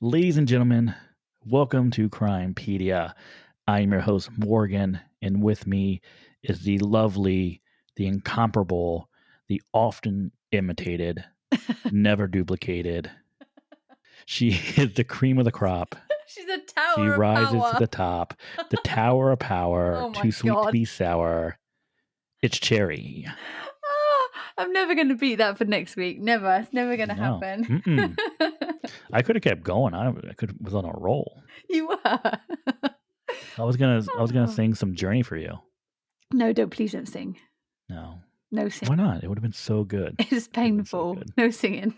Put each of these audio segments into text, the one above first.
Ladies and gentlemen, welcome to Crimepedia. I am your host, Morgan, and with me is the lovely, the incomparable, the often imitated, never duplicated. She is the cream of the crop. She's a She tower of rises to power. the top, the tower of power, Oh my too sweet to God. be sour. It's Cherry. I'm never going to beat that for next week. Never. It's never going to No. happen. Mm-mm. I could have kept going. I was on a roll. You were. I was gonna Oh. sing some Journey for you. No, please don't sing. No. No Why singing. not? It would have been so good. It's It would have been so painful. good. No singing.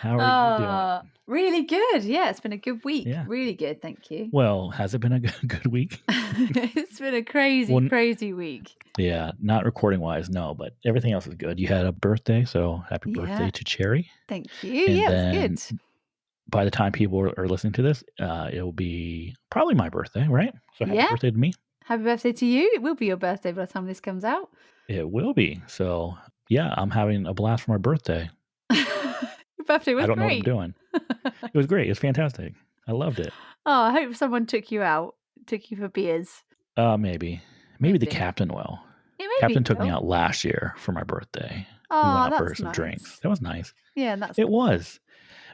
How are you doing? Really good. Yeah, it's been a good week. Yeah. Really good. Thank you. Well, has it been a good week? It's been a crazy, Well, crazy week. yeah, not recording wise, no, but everything else is good. You had a birthday, so happy birthday Yeah. to Cherry. Thank you. And Yeah, then it's good. by the time people are listening to this, it will be probably my birthday, right? So happy Yeah. birthday to me. Happy birthday to you. It will be your birthday by the time this comes out. It will be. So yeah, I'm having a blast for my birthday. Your birthday I was don't know what I'm great. doing. It was great. It was fantastic. I loved it. Oh, I hope someone took you out, took you for beers. Maybe the Maybe. captain will. Yeah, maybe Captain he took me will. out last year for my birthday. We Oh, went out for that's some nice. drinks. That was nice. Yeah, that's It was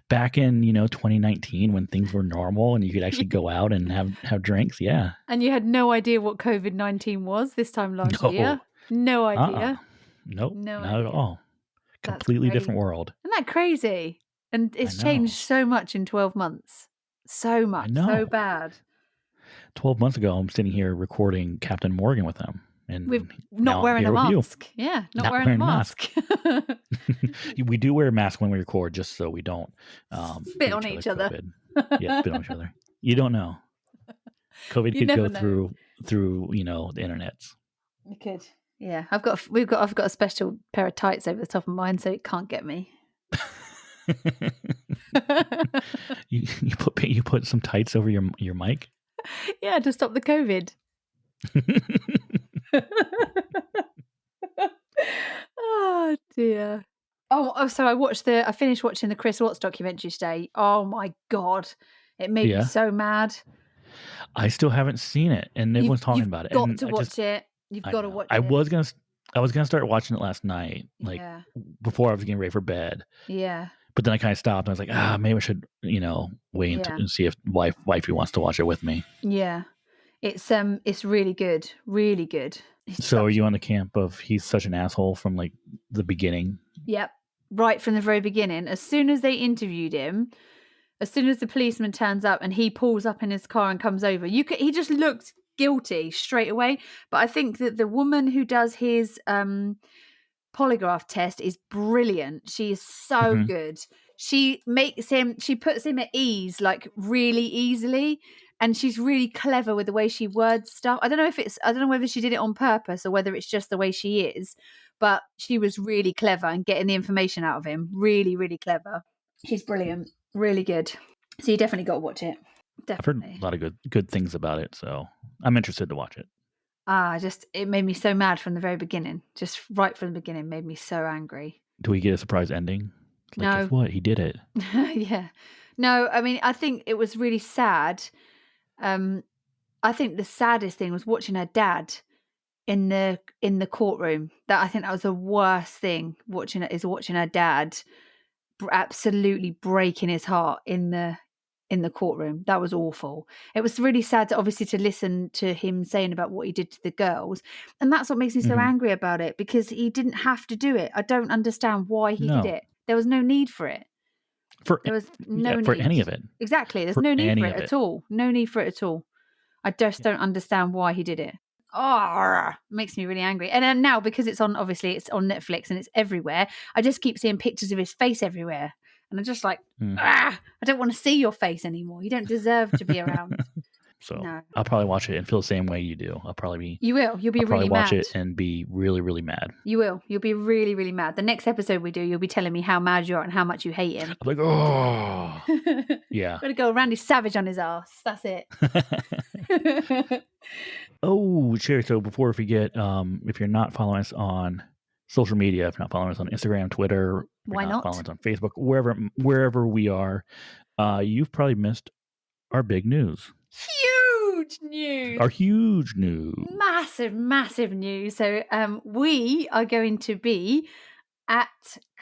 back in 2019 when things were normal and you could actually go out and have drinks. Yeah. And you had no idea what COVID-19 was this time last No. year? No idea. Nope. No not at idea. all. That's Completely great. different world. Isn't that crazy? And it's know. changed so much in 12 months. So much. know. So bad. 12 months ago, I'm sitting here recording Captain Morgan with him. And With now not I'm wearing a here with you. mask. Yeah, not wearing a wearing a mask. mask. We do wear a mask when we record just so we don't Spit give on each other. COVID. Yeah, spit on each other. You don't know. COVID You could never go know. through the internets. You could. Yeah, I've got a special pair of tights over the top of mine, so it can't get me. you put some tights over your mic. Yeah, to stop the COVID. Oh dear. Oh, so I finished watching the Chris Watts documentary today. Oh my God. It made me so mad. I still haven't seen it, and everyone's talking about it. You've got and to watch it. You've got to watch it. I was gonna start watching it last night, like before I was getting ready for bed. Yeah. But then I kind of stopped. And I was like, maybe I should, wait and see if wifey wants to watch it with me. Yeah. It's really good. Really good. So are you on the camp of he's such an asshole from like the beginning? Yep. Right from the very beginning. As soon as they interviewed him, as soon as the policeman turns up and he pulls up in his car and comes over, he just looked guilty straight away. But I think that the woman who does his polygraph test is brilliant. She is so good. She puts him at ease, like really easily. And she's really clever with the way she words stuff. I don't know whether she did it on purpose or whether it's just the way she is, but she was really clever in getting the information out of him. Really, really clever. She's brilliant. Really good. So you definitely got to watch it. Definitely. I've heard a lot of good things about it, so I'm interested to watch it. It made me so mad from the very beginning. Just right from the beginning made me so angry. Do we get a surprise ending? Like, no. Guess what? He did it. Yeah. No, I mean, I think it was really sad. I think the saddest thing was watching her dad in the courtroom. I think that was the worst thing. Watching her dad absolutely breaking his heart in the courtroom. That was awful. It was really sad to listen to him saying about what he did to the girls, and that's what makes me so angry about it, because he didn't have to do it. I don't understand why he did it. There was no need for it. There was no need for any of it. Exactly. There's no need for it at all. No need for it at all. I just don't understand why he did it. Oh, it makes me really angry. And then now, because it's on Netflix and it's everywhere, I just keep seeing pictures of his face everywhere. And I'm just like, I don't want to see your face anymore. You don't deserve to be around. So I'll probably watch it and feel the same way you do. You will. You'll be really mad. Watch it and be really, really mad. You will. You'll be really, really mad. The next episode we do, you'll be telling me how mad you are and how much you hate him. I'm like, oh, yeah. Gotta go Randy Savage on his ass. That's it. Oh, Cherry. So before we forget, if you're not following us on social media. If you're not following us on Instagram, Twitter, if you're Why not not? following us on Facebook, wherever we are, you've probably missed our big news, Huge news. our huge news. Massive news. So we are going to be at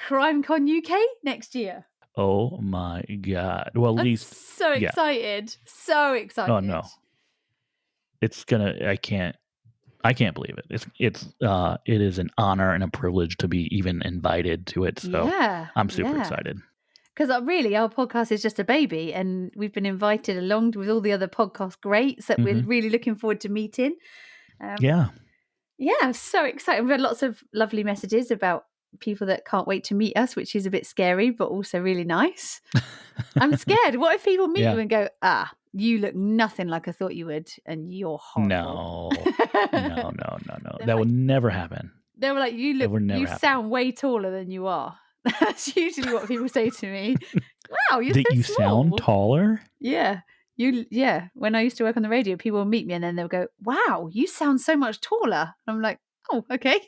CrimeCon UK next year. Oh my God! Well, at I'm least, so yeah. excited. So excited. Oh no, it's gonna. I can't believe it. It is an honor and a privilege to be even invited to it. So Yeah. I'm super excited. Because really, our podcast is just a baby, and we've been invited along with all the other podcast greats that we're really looking forward to meeting. Yeah. Yeah, I'm so excited. We've had lots of lovely messages about people that can't wait to meet us, which is a bit scary, but also really nice. I'm scared. What if people meet you and go, you look nothing like I thought you would, and you're horrible. No. That would never happen. They were like, you sound way taller than you are. That's usually what people say to me. Wow, you're so you small. Sound taller? Yeah. When I used to work on the radio, people would meet me and then they'll go, wow, you sound so much taller. I'm like, oh, okay.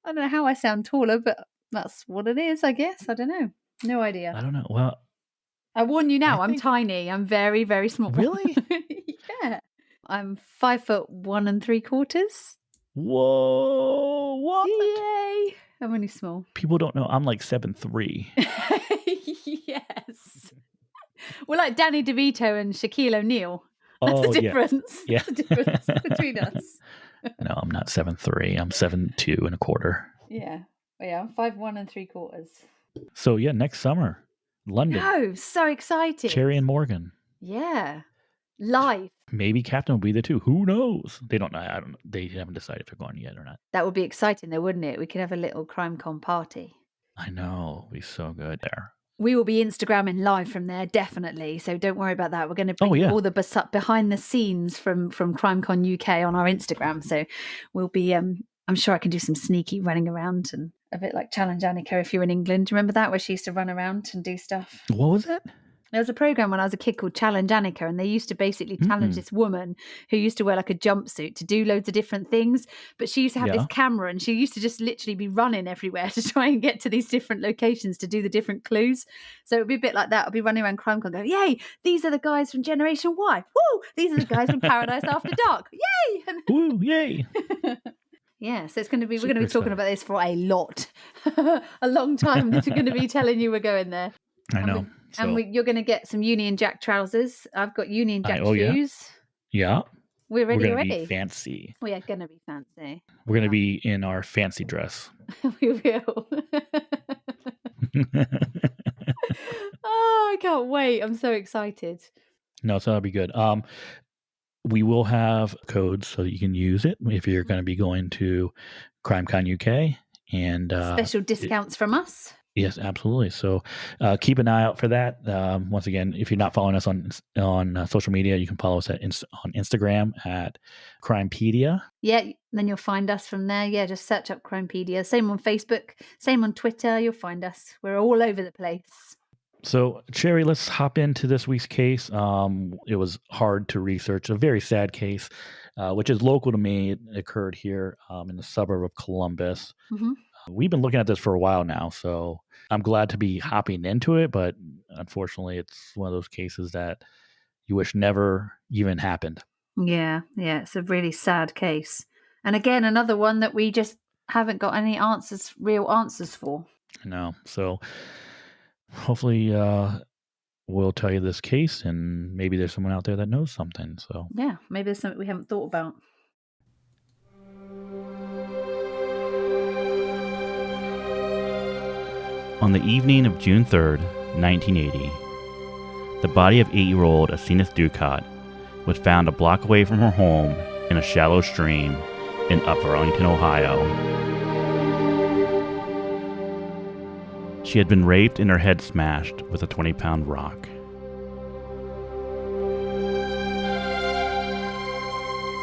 I don't know how I sound taller, but that's what it is, I guess. I don't know. No idea. I don't know. Well, I warn you now, I'm tiny. I'm very, very small. Really? Yeah. I'm 5'1 3/4. Whoa, what? Yay. I'm only small. People don't know I'm like 7'3". Yes. We're like Danny DeVito and Shaquille O'Neal. That's the difference. Yeah. That's the difference between us. No, I'm not 7'3". I'm 7'2 1/4". Yeah. I'm 5'1 3/4. So yeah, next summer, London. No, so excited. Cherry and Morgan. Yeah. Live. Maybe Captain will be there too. Who knows? They don't know. I don't know. They haven't decided if they're going yet or not. That would be exciting though, wouldn't it? We could have a little CrimeCon party. I know. It'll be so good there. We will be Instagramming live from there, definitely. So don't worry about that. We're going to bring all the behind the scenes from CrimeCon UK on our Instagram. So we'll be, I'm sure I can do some sneaky running around and a bit like Challenge Annika if you're in England. Do you remember that, where she used to run around and do stuff? What was it? There was a program when I was a kid called Challenge Annika, and they used to basically challenge this woman who used to wear like a jumpsuit to do loads of different things. But she used to have this camera, and she used to just literally be running everywhere to try and get to these different locations to do the different clues. So it'd be a bit like that. I'd be running around CrimeCon going, yay, these are the guys from Generation Y. Woo! These are the guys from Paradise After Dark. Yay! Woo, yay! Yeah, so we're going to be talking about this for a long time. We're going to be telling you we're going there. I know. You're going to get some Union Jack trousers. I've got Union Jack shoes. Yeah. We're ready We're already. Be fancy. We are going to be fancy. We're going to be in our fancy dress. We will. Oh, I can't wait. I'm so excited. No, so that'll be good. We will have codes so that you can use it if you're going to be going to CrimeCon UK. And special discounts from us. Yes, absolutely. So keep an eye out for that. Once again, if you're not following us on social media, you can follow us on Instagram at Crimepedia. Yeah, then you'll find us from there. Yeah, just search up Crimepedia. Same on Facebook, same on Twitter. You'll find us. We're all over the place. So, Cherry, let's hop into this week's case. It was hard to research. A very sad case, which is local to me. It occurred here in the suburb of Columbus. Mm-hmm. We've been looking at this for a while now, so I'm glad to be hopping into it, but unfortunately, it's one of those cases that you wish never even happened. Yeah, it's a really sad case. And again, another one that we just haven't got any real answers for. I know. So hopefully we'll tell you this case, and maybe there's someone out there that knows something. So yeah, maybe there's something we haven't thought about. On the evening of June 3rd, 1980, the body of 8-year-old Asenath Dukat was found a block away from her home in a shallow stream in Upper Arlington, Ohio. She had been raped and her head smashed with a 20-pound rock.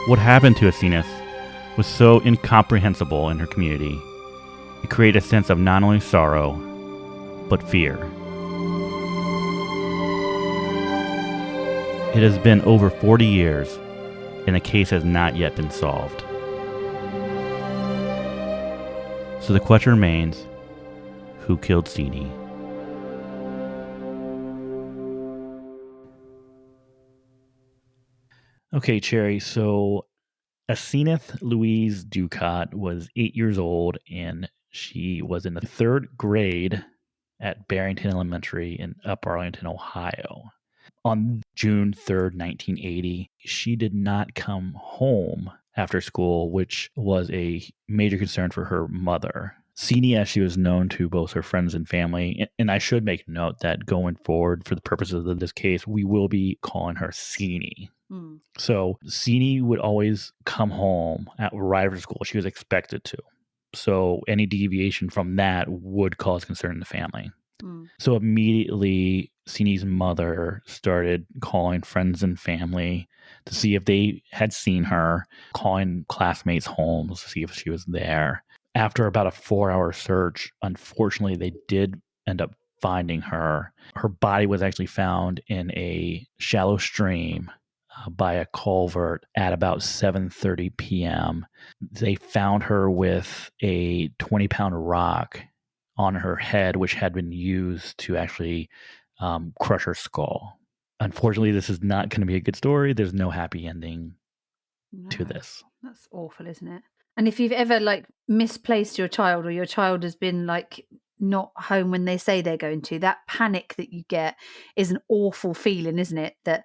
What happened to Asenath was so incomprehensible in her community. It created a sense of not only sorrow, but fear. It has been over 40 years, and the case has not yet been solved. So the question remains, who killed Seannie? Okay, Cherry. So Asenath Louise Dukat was 8 years old, and she was in the third grade at Barrington Elementary in Upper Arlington, Ohio. On June 3rd, 1980, she did not come home after school, which was a major concern for her mother. Seannie, as she was known to both her friends and family, and I should make note that going forward, for the purposes of this case, we will be calling her Seannie. Mm. So Seannie would always come home right after school. She was expected to. So any deviation from that would cause concern in the family. Mm. So immediately, Sini's mother started calling friends and family to see if they had seen her, calling classmates' homes to see if she was there. After about a 4-hour search, unfortunately, they did end up finding her. Her body was actually found in a shallow stream by a culvert at about 7:30 p.m. They found her with a 20-pound rock on her head, which had been used to actually crush her skull. Unfortunately, this is not going to be a good story. There's no happy ending to No, this. that's awful, isn't it? And if you've ever like misplaced your child or your child has been like not home when they say they're going to, that panic that you get is an awful feeling, isn't it? That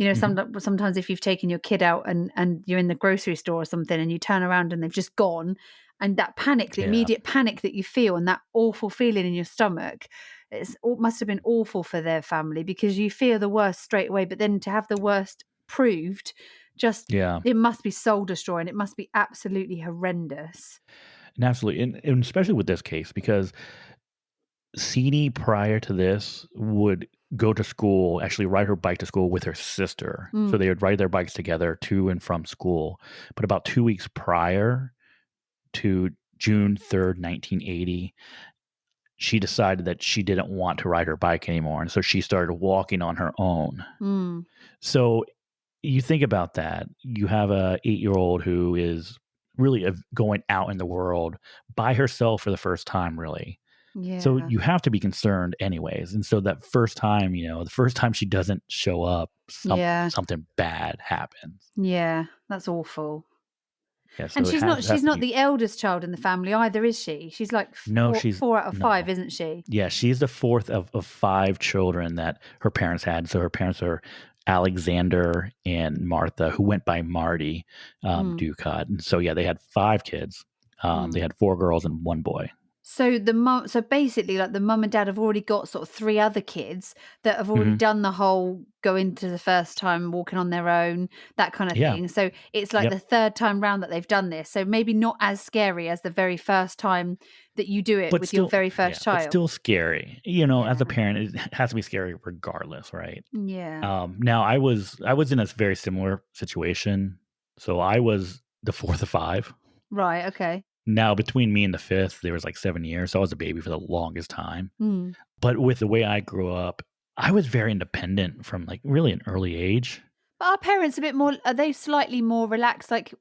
Mhm. sometimes if you've taken your kid out and you're in the grocery store or something and you turn around and they've just gone, and that panic, the Yeah. immediate panic that you feel and that awful feeling in your stomach, it must have been awful for their family because you fear the worst straight away, but then to have the worst proved, just Yeah. it must be soul destroying. It must be absolutely horrendous. And absolutely. And especially with this case, because Seanie prior to this would go to school, actually ride her bike to school with her sister. So Mm, they would ride their bikes together to and from school. But about 2 weeks prior to June 3rd, 1980, she decided that she didn't want to ride her bike anymore. And so she started walking on her own. mm, So you think about that. You have a 8-year-old who is really going out in the world by herself for the first time, really. So yeah, you have to be concerned anyways. And so that first time, the first time she doesn't show up, yeah, something bad happens. yeah, that's awful. Yeah, And so she's it not has she's to not be. the eldest child in the family either, is she? She's like No, she's 4 out of 5, no. isn't she? Yeah, she's the fourth of five children that her parents had. So her parents are Alexander and Martha, who went by Marty Mm, Dukat. And so, yeah, they had five kids. They mm. had four girls and one boy. So basically, like the mum and dad have already got sort of 3 other kids that have already Hmm. done the whole going to the first time, walking on their own, that kind of Yeah. thing. So it's like Yep. the third time round that they've done this. So maybe not as scary as the very first time that you do it But with your still, very yeah, first but child. still scary. As a Yeah. parent, it has to be scary regardless, right? Yeah. Now I was in a very similar situation. So I was the fourth of five. Right, okay. Now between me and the fifth, there was like 7 years. So I was a baby for the longest time. Mm. But with the way I grew up, I was very independent from like really an early age. But are parents a bit more are they slightly more relaxed? Like,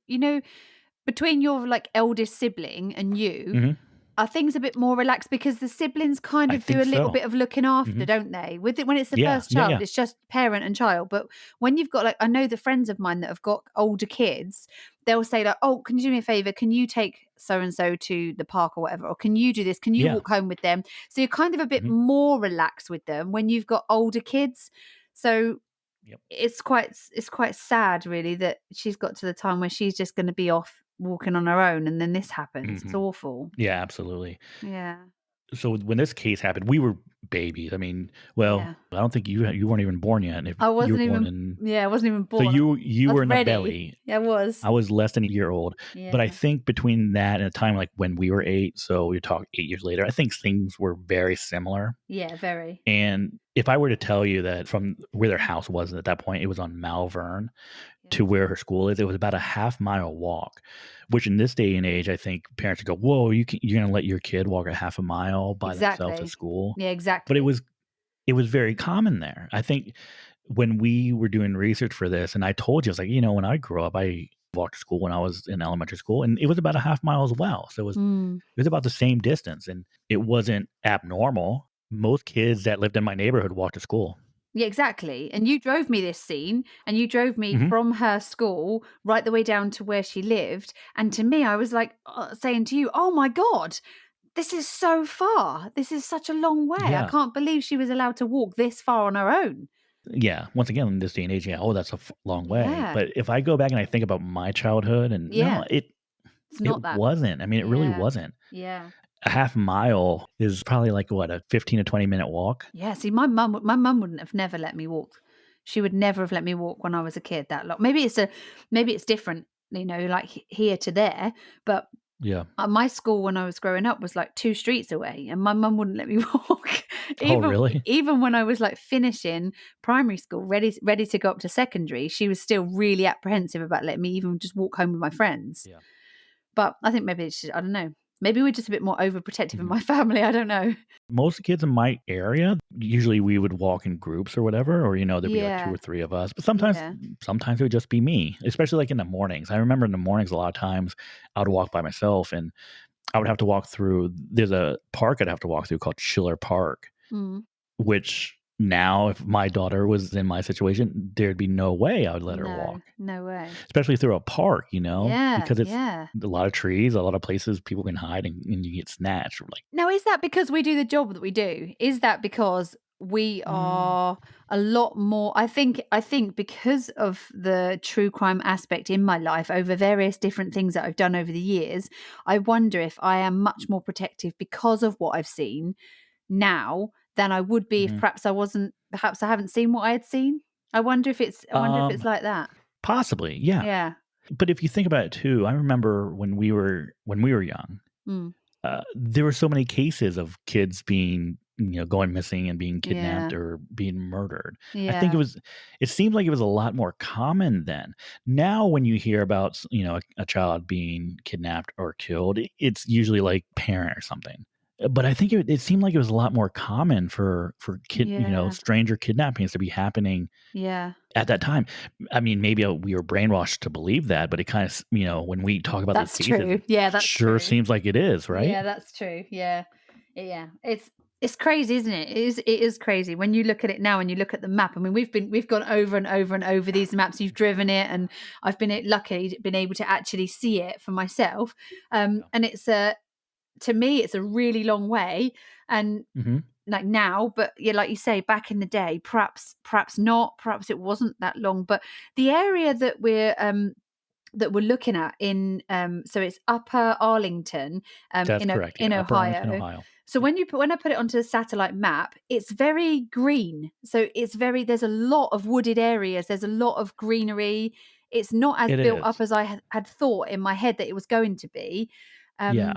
between your, like, eldest sibling and you, Mhm. are things a bit more relaxed because the siblings kind I of do think a little so. bit of looking after, Mhm. don't they? With it when it's the Yeah, first yeah, child, yeah. it's just parent and child. But when you've got like I know the friends of mine that have got older kids, they'll say like, "Oh, can you do me a favor? Can you take so and so to the park or whatever? Or can you do this? Can you Yeah. walk home with them?" So you're kind of a bit Mhm. more relaxed with them when you've got older kids. So Yep. it's quite sad really that she's got to the time where she's just going to be off walking on her own and then this happens. It's Mhm. awful. Yeah, absolutely. Yeah. So when this case happened, we were babies. I mean, well, Yeah. I don't think you weren't even born yet. And if I you were wasn't born even in, yeah, I wasn't even so born. you I was were in the ready. belly. Yeah, I was. I was less than a year old, but I Yeah. think between that and a time like when we were eight, so we talk 8 years later, I think things were very similar. Yeah, very. And if I were to tell you that from where their house was at that point, it was on Malvern Yeah. to where her school is, it was about a half-mile walk, which in this day and age, I think parents would go, "Whoa, you're gonna let your kid walk a half a mile by themselves to Exactly. school?" Yeah, But it exactly. was it was very common there. I think when we were doing research for this, and I told you, I was like, when I grew up, walked to school when I was in elementary school, and it was about a half mile as well. So Mm. it was about the same distance, and it wasn't abnormal. Most kids that lived in my neighborhood walked to school. Yeah, exactly. And you drove me this scene, and you drove me Mhm. from her school right the way down to where she lived. And to me, I was like saying to you, "Oh my God, this is so far. This is such a long way. I Yeah. can't believe she was allowed to walk this far on her own." Yeah. Once again, in this day and age, yeah, oh, that's a long way. Yeah. But if I go back and I think about my childhood, and no, Yeah. It's it not that. wasn't. I mean, it really Yeah. wasn't. Yeah. A half mile is probably like what, a 15 to 20-minute walk? Yeah, see, my mum wouldn't have never let me walk. She would never have let me walk when I was a kid that long. Maybe it's different, like here to there, but Yeah. my school when I was growing up was like 2 streets away, and my mum wouldn't let me walk. Oh, Even really? even when I was, like, finishing primary school, ready to go up to secondary, she was still really apprehensive about letting me even just walk home with my friends. Yeah. But I think maybe it's just I don't know. Maybe we're just a bit more overprotective in Mhm. my family, I don't know. Most kids in my area, usually we would walk in groups or whatever, or, there'd be like 2 Yeah, or 3 of us, but sometimes yeah. sometimes it would just be me, especially, like, in the mornings. I remember in the mornings, a lot of times, I would walk by myself, and I would have to walk through there's a park I'd have to walk through called Schiller Park, Mm. which now, if my daughter was in my situation, there'd be no way I would let her No, walk, no way. especially through a park, Yeah, because it's yeah. a lot of trees, a lot of places people can hide, and you get snatched, or like, Now, is that because we do the job that we do? Is that because we mm, are a lot more I think because of the true crime aspect in my life over various different things that I've done over the years, I wonder if I am much more protective because of what I've seen now than I would be if mhm. perhaps I haven't seen what I had seen. I wonder if it's Um, like that. Possibly, yeah. Yeah. But if you think about it too, I remember when we were young, Mm. there were so many cases of kids being, going missing and being kidnapped Yeah. or being murdered. I think Yeah. it seemed like it was a lot more common then. Now, when you hear about, a child being kidnapped or killed, it's usually like parent or something. But I think it seemed like it was a lot more common for Yeah. stranger kidnappings to be happening Yeah. at that time. I mean, maybe, we were brainwashed to believe that, but it kinda when we talk about these That's cases, true. it Yeah, that's sure true. seems like it is, right? Yeah, that's true. Yeah. Yeah. It's crazy, isn't it? It is crazy when you look at it now and you look at the map. I mean, we've gone over and over and over these maps. You've driven it, and I've lucky been able to actually see it for myself. Yeah. And to me, it's a really long way. And Mhm. like now, but yeah, like you say, back in the day, perhaps not, perhaps it wasn't that long. But the area that we're looking at so it's Upper Arlington That's in correct, in yeah, Upper Arlington, Ohio. Ohio. So Yep. when I put it onto a satellite map, it's very green. So there's a lot of wooded areas, there's a lot of greenery. It's not as It built is. up as I had thought in my head that it was going to be. Um, Yeah.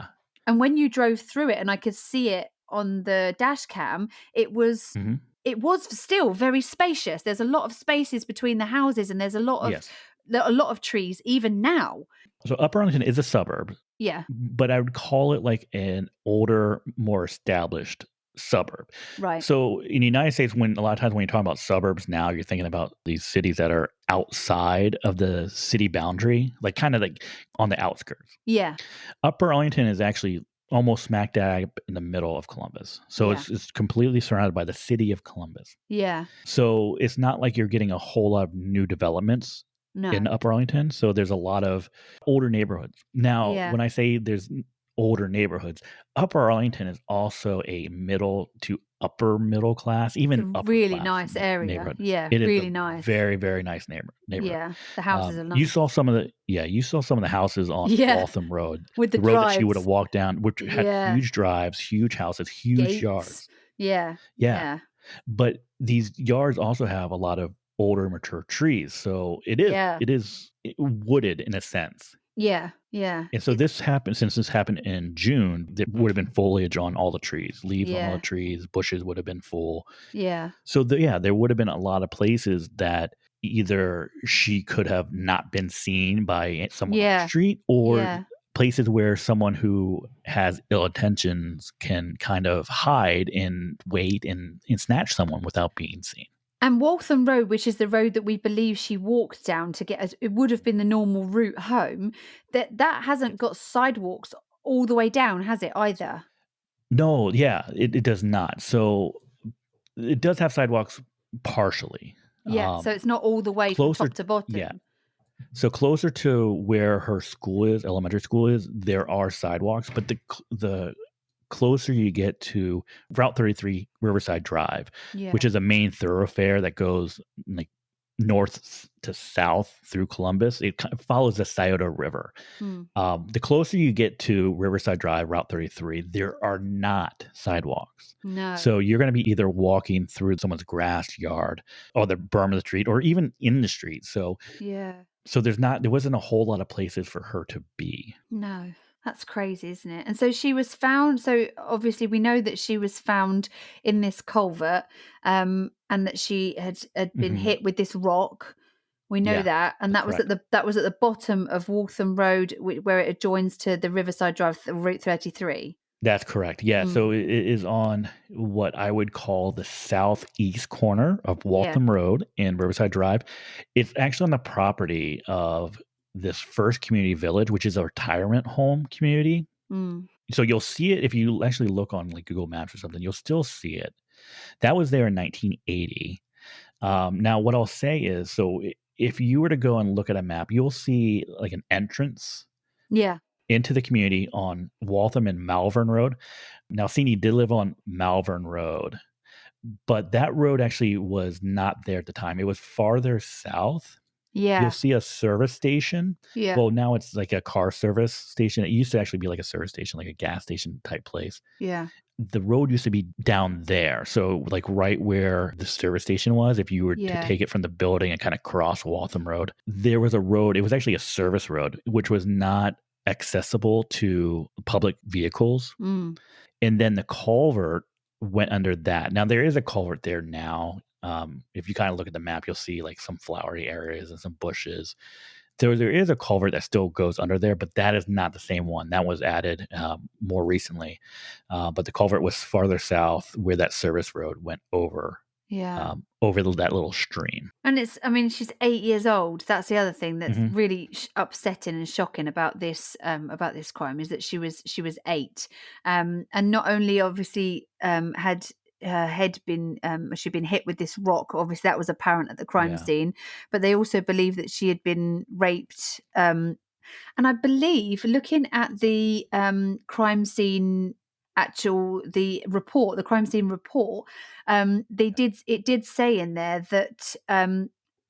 and when you drove through it and I could see it on the dash cam, it was Mhm. it was still very spacious. There's a lot of spaces between the houses, and there's Yes. a lot of trees even now. So Upper Arlington is a suburb, Yeah, but I would call it like an older, more established suburb. right. So in the United States, when a lot of times when you're talking about suburbs now, you're thinking about these cities that are outside of the city boundary, like kind of like on the outskirts. Yeah, Upper Arlington is actually almost smack dab in the middle of Columbus. So yeah, it's completely surrounded by the city of Columbus. yeah. So it's not like you're getting a whole lot of new developments in No. Upper Arlington. So there's a lot of older neighborhoods. Now, Yeah. when I say there's older neighborhoods, Upper Arlington is also a middle to upper middle class, It's a even upper really class nice area. neighborhood. Yeah, It is a really nice. very, very nice neighborhood. Yeah, the houses are You saw nice. some of the yeah, you saw some of the houses on Yeah, Waltham Road, with the the road that she would have drives. walked down, which had Yeah, huge drives, huge houses, huge gates. yards. Yeah, Yeah, yeah, but these yards also have a lot of older mature trees, so yeah, wooded in a sense. yeah, yeah. And so since this happened in June, there would have been foliage on all the trees, leaves on all the Yeah, trees, bushes would have been full. yeah, So yeah, there would have been a lot of places that either she could have not been seen by someone on the yeah, street, or yeah. places where someone who has ill intentions can kind of hide and wait and snatch someone without being seen. And Waltham Road, which is the road that we believe she walked down to get us, it would have been the normal route home, that hasn't Yes. got sidewalks all the way down, has it either? No, yeah, it does not. So it does have sidewalks partially. Yeah, so it's not all the way from Closer top to Yeah. bottom. So closer to where her school is, elementary school is, there are sidewalks, but the closer you get to Route 33 Riverside Drive, which Yeah. is a main thoroughfare that goes like to south through Columbus, it kind of follows the Scioto River. Hmm. The closer you get to Riverside Drive, Route 33, there are not sidewalks. No. So you're going to be either walking through someone's grass yard or the berm of the street or even in the street. Yeah. So there wasn't a whole lot of places for her to be. No. That's crazy, isn't it? And so she was found, so obviously we know that she was found in this culvert, and that she had been Mhm. hit with this rock. We know Yeah, that, and that's that was at correct. the bottom of Waltham Road, where it adjoins to the Riverside Drive, Route 33. That's correct. Yeah, Mm. so it is on what I would call the southeast corner of Yeah. Waltham Road and Riverside Drive. It's actually on the property of this First Community Village, which is a retirement home community. Mm. So you'll see it if you actually look on, like, Google Maps or something, you'll still see it. That was there in 1980. Now what I'll say is, if you were to go and look at a map, you'll see, like, an entrance Yeah. into the community on Waltham and Malvern Road. Now, Seannie did live on Malvern Road, but that road actually was not there at the time. It was farther south. You'll Yeah. see a service station. Yeah. Well, now it's like a car service station. It used to actually be like a service station, like a gas station type place. Yeah. The road used to be down there. So, like, right where the service station was, if you were to Yeah. take it from the building and kind of cross Waltham Road, there was a road. It was actually a service road, which was not accessible to public vehicles. Mm. And then the culvert went under that. Now, there is a culvert there now. If you kind of look at the map, you'll see like some flowery areas and some bushes. There is a culvert that still goes under there, but that is not the same one. That was added more recently. But the culvert was farther south where that service road went Yeah. over that little stream. And I mean, she's 8 years old. That's the other thing that's Hmm. really upsetting and shocking about this crime, is that she was 8, and not only obviously had her head been she'd been hit with this rock. Obviously, that was apparent at the crime Yeah, scene, but they also believe that she had been raped. And I believe, looking at the crime scene the crime scene report, it did say in there that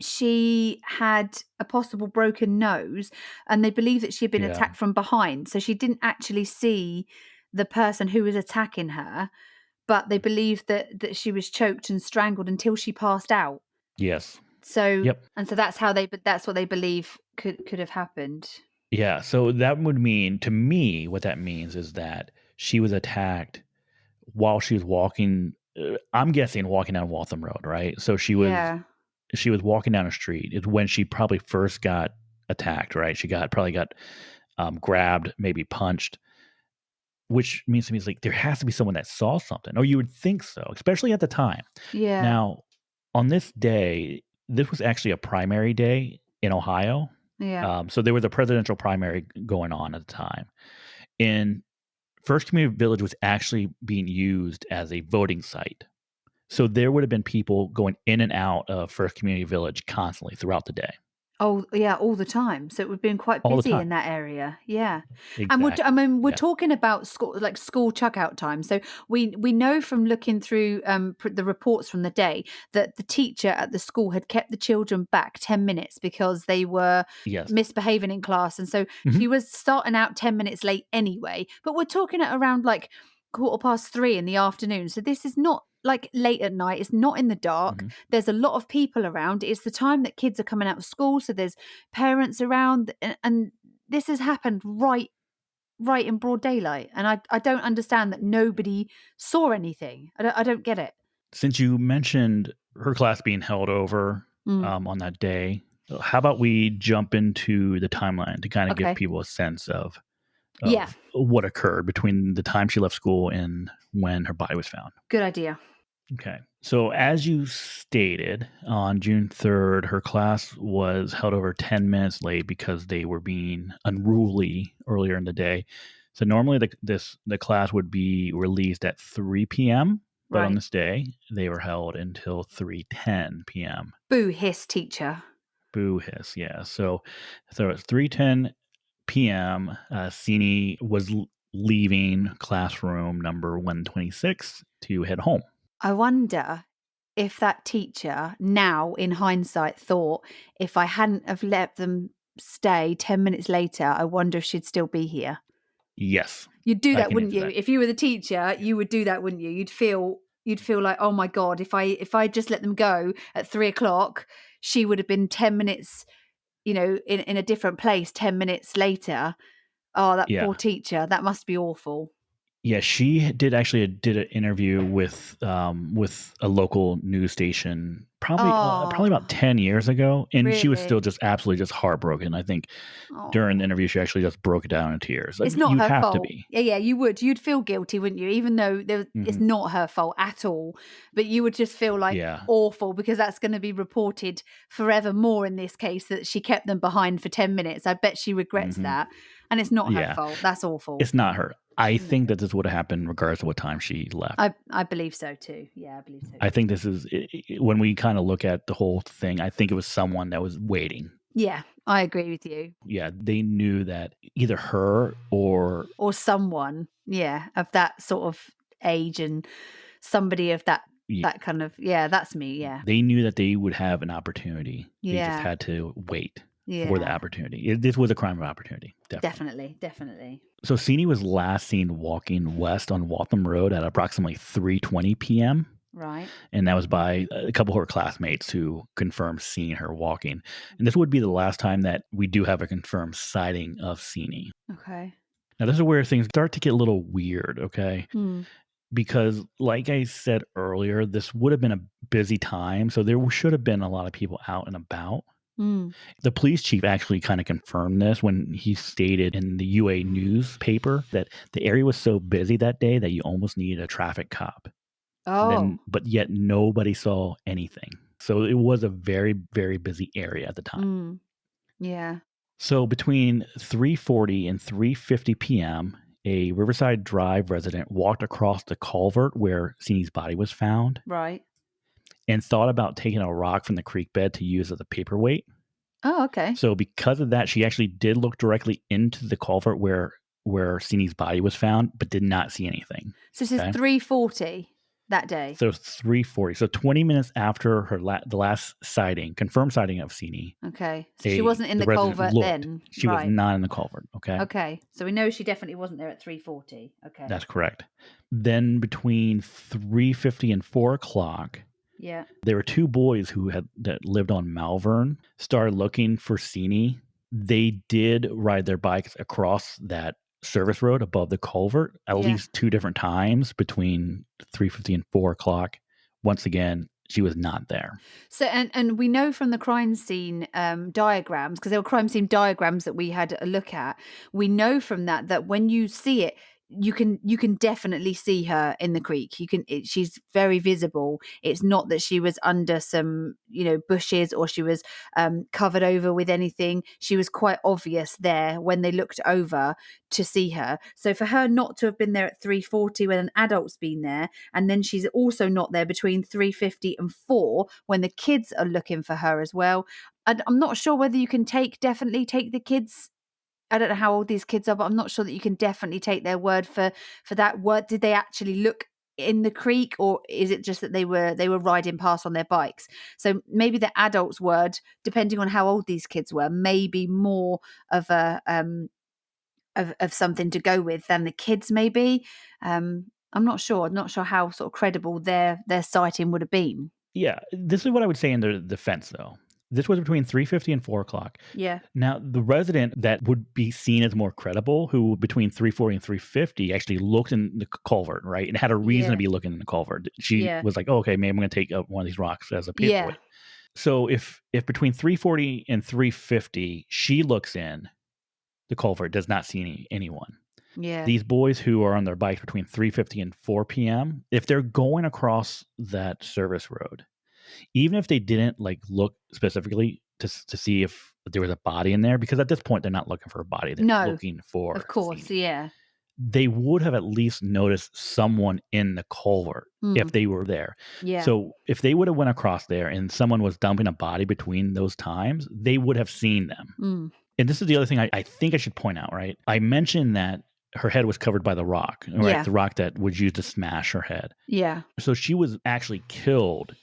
she had a possible broken nose, and they believe that she had been yeah, attacked from behind. So she didn't actually see the person who was attacking her, but they believe that she was choked and strangled until she passed out. yes, So, yep. and so that's what they believe could have happened. Yeah, so that would mean to me, what that means is that she was attacked while she was walking. I'm guessing walking down Waltham Road, right? So Yeah. she was walking down a street. It's when she probably first got attacked, right? She probably got grabbed, maybe punched, which means to me is like there has to be someone that saw something, or you would think so, especially at the time. Yeah. Now, on this day, this was actually a primary day in Ohio. Yeah. So there was a presidential primary going on at the time. And First Community Village was actually being used as a voting site. So there would have been people going in and out of First Community Village constantly throughout the day, Oh, yeah, all the time. So it would have been quite all the busy time. in that area. Yeah. And I Exactly. mean, we're Yeah. talking about school checkout time. So we know from looking through the reports from the day that the teacher at the school had kept the children back 10 minutes because they were Yes. misbehaving in class. And so Mhm. she was starting out 10 minutes late anyway. But we're talking at around like 3:15 in the afternoon. So this is not like late at night. It's not in the dark. Mhm. There's a lot of people around. It's the time that kids are coming out of school, so there's parents around, and this has happened right in broad daylight. And I don't understand that nobody saw anything. I don't get it. Since you mentioned her class being held over Mm, on that day, how about we jump into the timeline to kind of give okay. people a sense Yeah, of what occurred between the time she left school and when her body was found. good idea. Okay. So, as you stated, on June 3rd, her class was held over 10 minutes late because they were being unruly earlier in the day. So, normally the class would be released at 3 p.m., but on Right. this day, they were held until 3:10 p.m. Boo hiss, teacher. Boo hiss, yeah. So at 3:10 p.m., Seannie was leaving classroom number 126 to head home. I wonder if that teacher now in hindsight thought, if I hadn't have let them stay 10 minutes later, I wonder if she'd still be here. Yes, You'd do I that, can wouldn't answer you? that. If you were the teacher, Yeah. you would do that, wouldn't you? You'd feel like, oh my God, if I just let them go at 3 o'clock, she would have been 10 minutes, in a different place 10 minutes later. Oh, that poor Yeah. teacher. That must be awful. Yeah, she did actually did an interview with a local news station probably Oh, about 10 years ago, and she was still really? just absolutely just heartbroken. I think during the Oh. interview, she actually just broke down in tears. It's not You'd her have to fault. be. Yeah, yeah, you would. You'd feel guilty, wouldn't you? Even though it's Mhm. not her fault at all. But you would just feel like Yeah. awful because that's going to be reported forevermore in this case that she kept them behind for 10 minutes. I bet she regrets Mhm. that. And it's not her Yeah. fault. That's awful. It's not her. I No. think that this would have happened regardless of what time she left. I believe so too. Yeah, I believe so I too. think this is when we kinda look at the whole thing, I think it was someone that was waiting. Yeah, I agree with you. Yeah, they knew that either her or Or someone, yeah, of that sort of age and somebody of that y that kind of yeah, that's me, yeah. they knew that they would have an opportunity. They just Yeah. had to wait for the Yeah. opportunity. This was a crime of opportunity, definitely. Definitely, definitely. So, Sini was last seen walking west on Waltham Road at approximately 3:20 PM, Right. and that was by a couple of her classmates who confirmed seeing her walking. And this would be the last time that we do have a confirmed sighting of Sini. Okay. Now, this is where things start to get a little weird, okay? Mm, Because, like I said earlier, this would have been a busy time, so there should have been a lot of people out and about. mm. The police chief actually kind of confirmed this when he stated in the UA newspaper that the area was so busy that day that you almost needed a traffic cop. Oh, But yet nobody saw anything. So it was a very, very busy area at the time. mm, yeah, So between 3:40 and 3:50 p.m., a Riverside Drive resident walked across the culvert where Sini's body was found right. and thought about taking a rock from the creek bed to use as a paperweight. Oh, okay. So because of that, she actually did look directly into the culvert where Sini's body was found, but did not see anything. So this is Okay. 3:40 that day. So 3:40. So 20 minutes after the last sighting, confirmed sighting of Sini, Okay. So she a wasn't in the the resident culvert looked. then. She was Right. not in the culvert. Okay. Okay. So we know she definitely wasn't there at 3:40. Okay. That's correct. Then between 3:50 and 4 o'clock, Yeah. there were two boys that lived on Malvern, started looking for Sini. They did ride their bikes across that service road above the culvert at Yeah. least two different times between 3:50 and 4 o'clock. Once again, she was not there. So and we know from the crime scene diagrams because there were crime scene diagrams that we had a look at. We know from that when you see it, you can definitely see her in the creek. She's very visible. It's not that she was under some bushes or she was covered over with anything. She was quite obvious there when they looked over to see her. So for her not to have been there at 3:40 when an adult's been there, and then she's also not there between 3:50 and 4 when the kids are looking for her as well. I'm not sure whether you can definitely take the kids. I don't know how old these kids are, but I'm not sure that you can definitely take their word for that word. Did they actually look in the creek, or is it just that they were riding past on their bikes? So maybe the adult's word, depending on how old these kids were, may be more of a of something to go with than the kids maybe. I'm not sure. I'm not sure how sort of credible their sighting would have been. Yeah, this is what I would say in their defense, though. This was between 3:50 and 4 o'clock. Yeah. Now, the resident that would be seen as more credible, who between 3:40 and 3:50 actually looked in the culvert, right, and had a reason to Yeah. be looking in the culvert. She Yeah. was like, "Oh, okay, maybe I'm gonna take up one of these rocks as a Yeah. paperweight." So if between 3:40 and 3:50 she looks in, the culvert does not see anyone. Yeah. These boys who are on their bikes between 3:50 and 4 p.m., if they're going across that service road, even if they didn't like look specifically to see if there was a body in there, because at this point they're not looking for a body, they're No, looking of for course. Seannie. Yeah. They would have at least noticed someone in the culvert if Mm. they were there. Yeah. So if they would have went across there and someone was dumping a body between those times, they would have seen them. Mm. And this is the other thing I think I should point out, right? I mentioned that her head was covered by the rock, right? Yeah. The rock that was used to smash her head. Yeah. So she was actually killed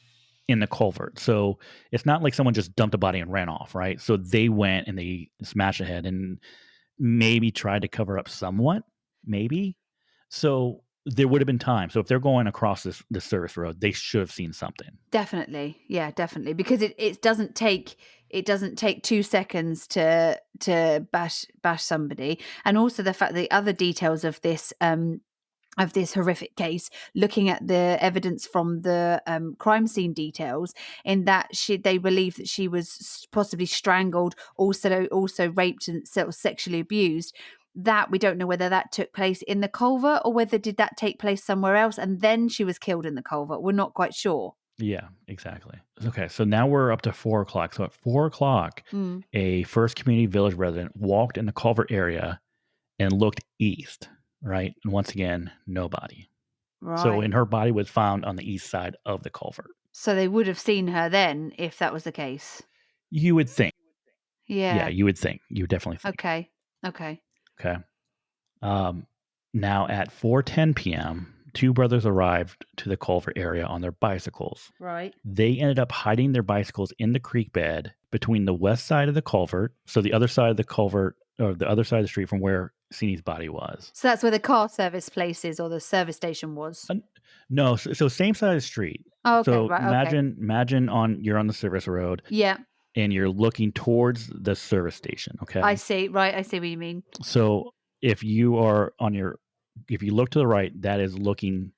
in the culvert. So it's not like someone just dumped a body and ran off, right? So they went and they smashed her head and maybe tried to cover up somewhat, maybe. So there would have been time. So if they're going across this service road, they should have seen something. Definitely. Yeah, definitely. Because it doesn't take 2 seconds to bash somebody. And also the fact that the other details of this horrific case, looking at the evidence from the crime scene details, in that they believe that she was possibly strangled, also raped and sort of sexually abused. That we don't know whether that took place in the culvert or whether did that take place somewhere else and then she was killed in the culvert. We're not quite sure. Yeah, exactly. Okay, so now we're up to 4 o'clock. So at 4 o'clock, Mm, a First Community Village resident walked in the culvert area and looked east, right? And once again, nobody. So, right. and her body was found on the east side of the culvert. So they would have seen her then if that was the case. You would think. Yeah, Yeah. you would think. You would definitely think. Okay. Okay. Okay. Um, Now at 4:10 p.m., two brothers arrived to the culvert area on their bicycles. Right. They ended up hiding their bicycles in the creek bed between the west side of the culvert, so the other side of the culvert, or the other side of the street from where Sini's body was. So that's where the car service place is or the service station was. Uh, No, so same side of the street. Oh, okay. So Right. Okay. imagine you're on the service road Yeah. and you're looking towards the service station. I Okay, see. Right. I see what you mean. so if you are on your, if you look to the right, that's looking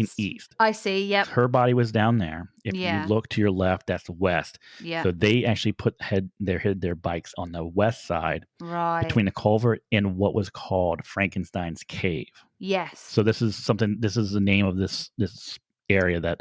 East. east. I see. Yep. Her body was down there. If you Yeah. look to your left, that's west. Yeah. So they actually hid their bikes on the west side Right. between the culvert and what was called Frankenstein's Cave. Yes. So this is something. This is the name of this area that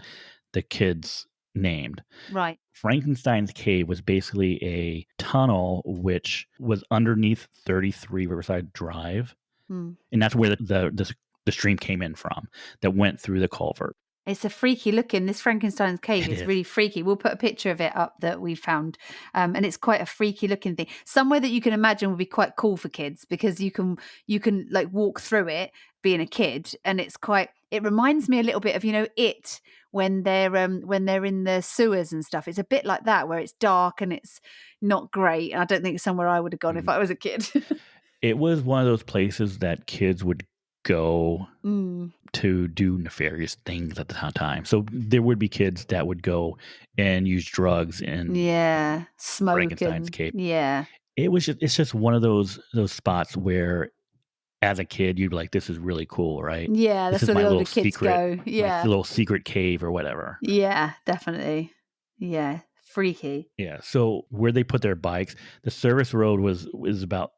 the kids named. Right. Frankenstein's Cave was basically a tunnel which was underneath 33 Riverside Drive, Hmm. and that's where the stream came in from that went through the culvert. It's a freaky looking. This Frankenstein's cave It is is. really freaky. We'll put a picture of it up that we found, and it's quite a freaky looking thing. Somewhere that you can imagine would be quite cool for kids because you can like walk through it being a kid, and it's quite. It reminds me a little bit of it when they're in the sewers and stuff. It's a bit like that where it's dark and it's not great. And I don't think it's somewhere I would have gone if Mhm. I was a kid. It was one of those places that kids would go Mm, to do nefarious things at the time. So there would be kids that would go and use drugs in yeah, Frankenstein's smoking. Cave. Yeah, It's just one of those spots where as a kid you'd be like, this is really cool, right? yeah. This That's is where the my older little kids secret, go. my Yeah. little secret cave or whatever. Yeah, definitely. Yeah, freaky. Yeah. So where they put their bikes, the service road was about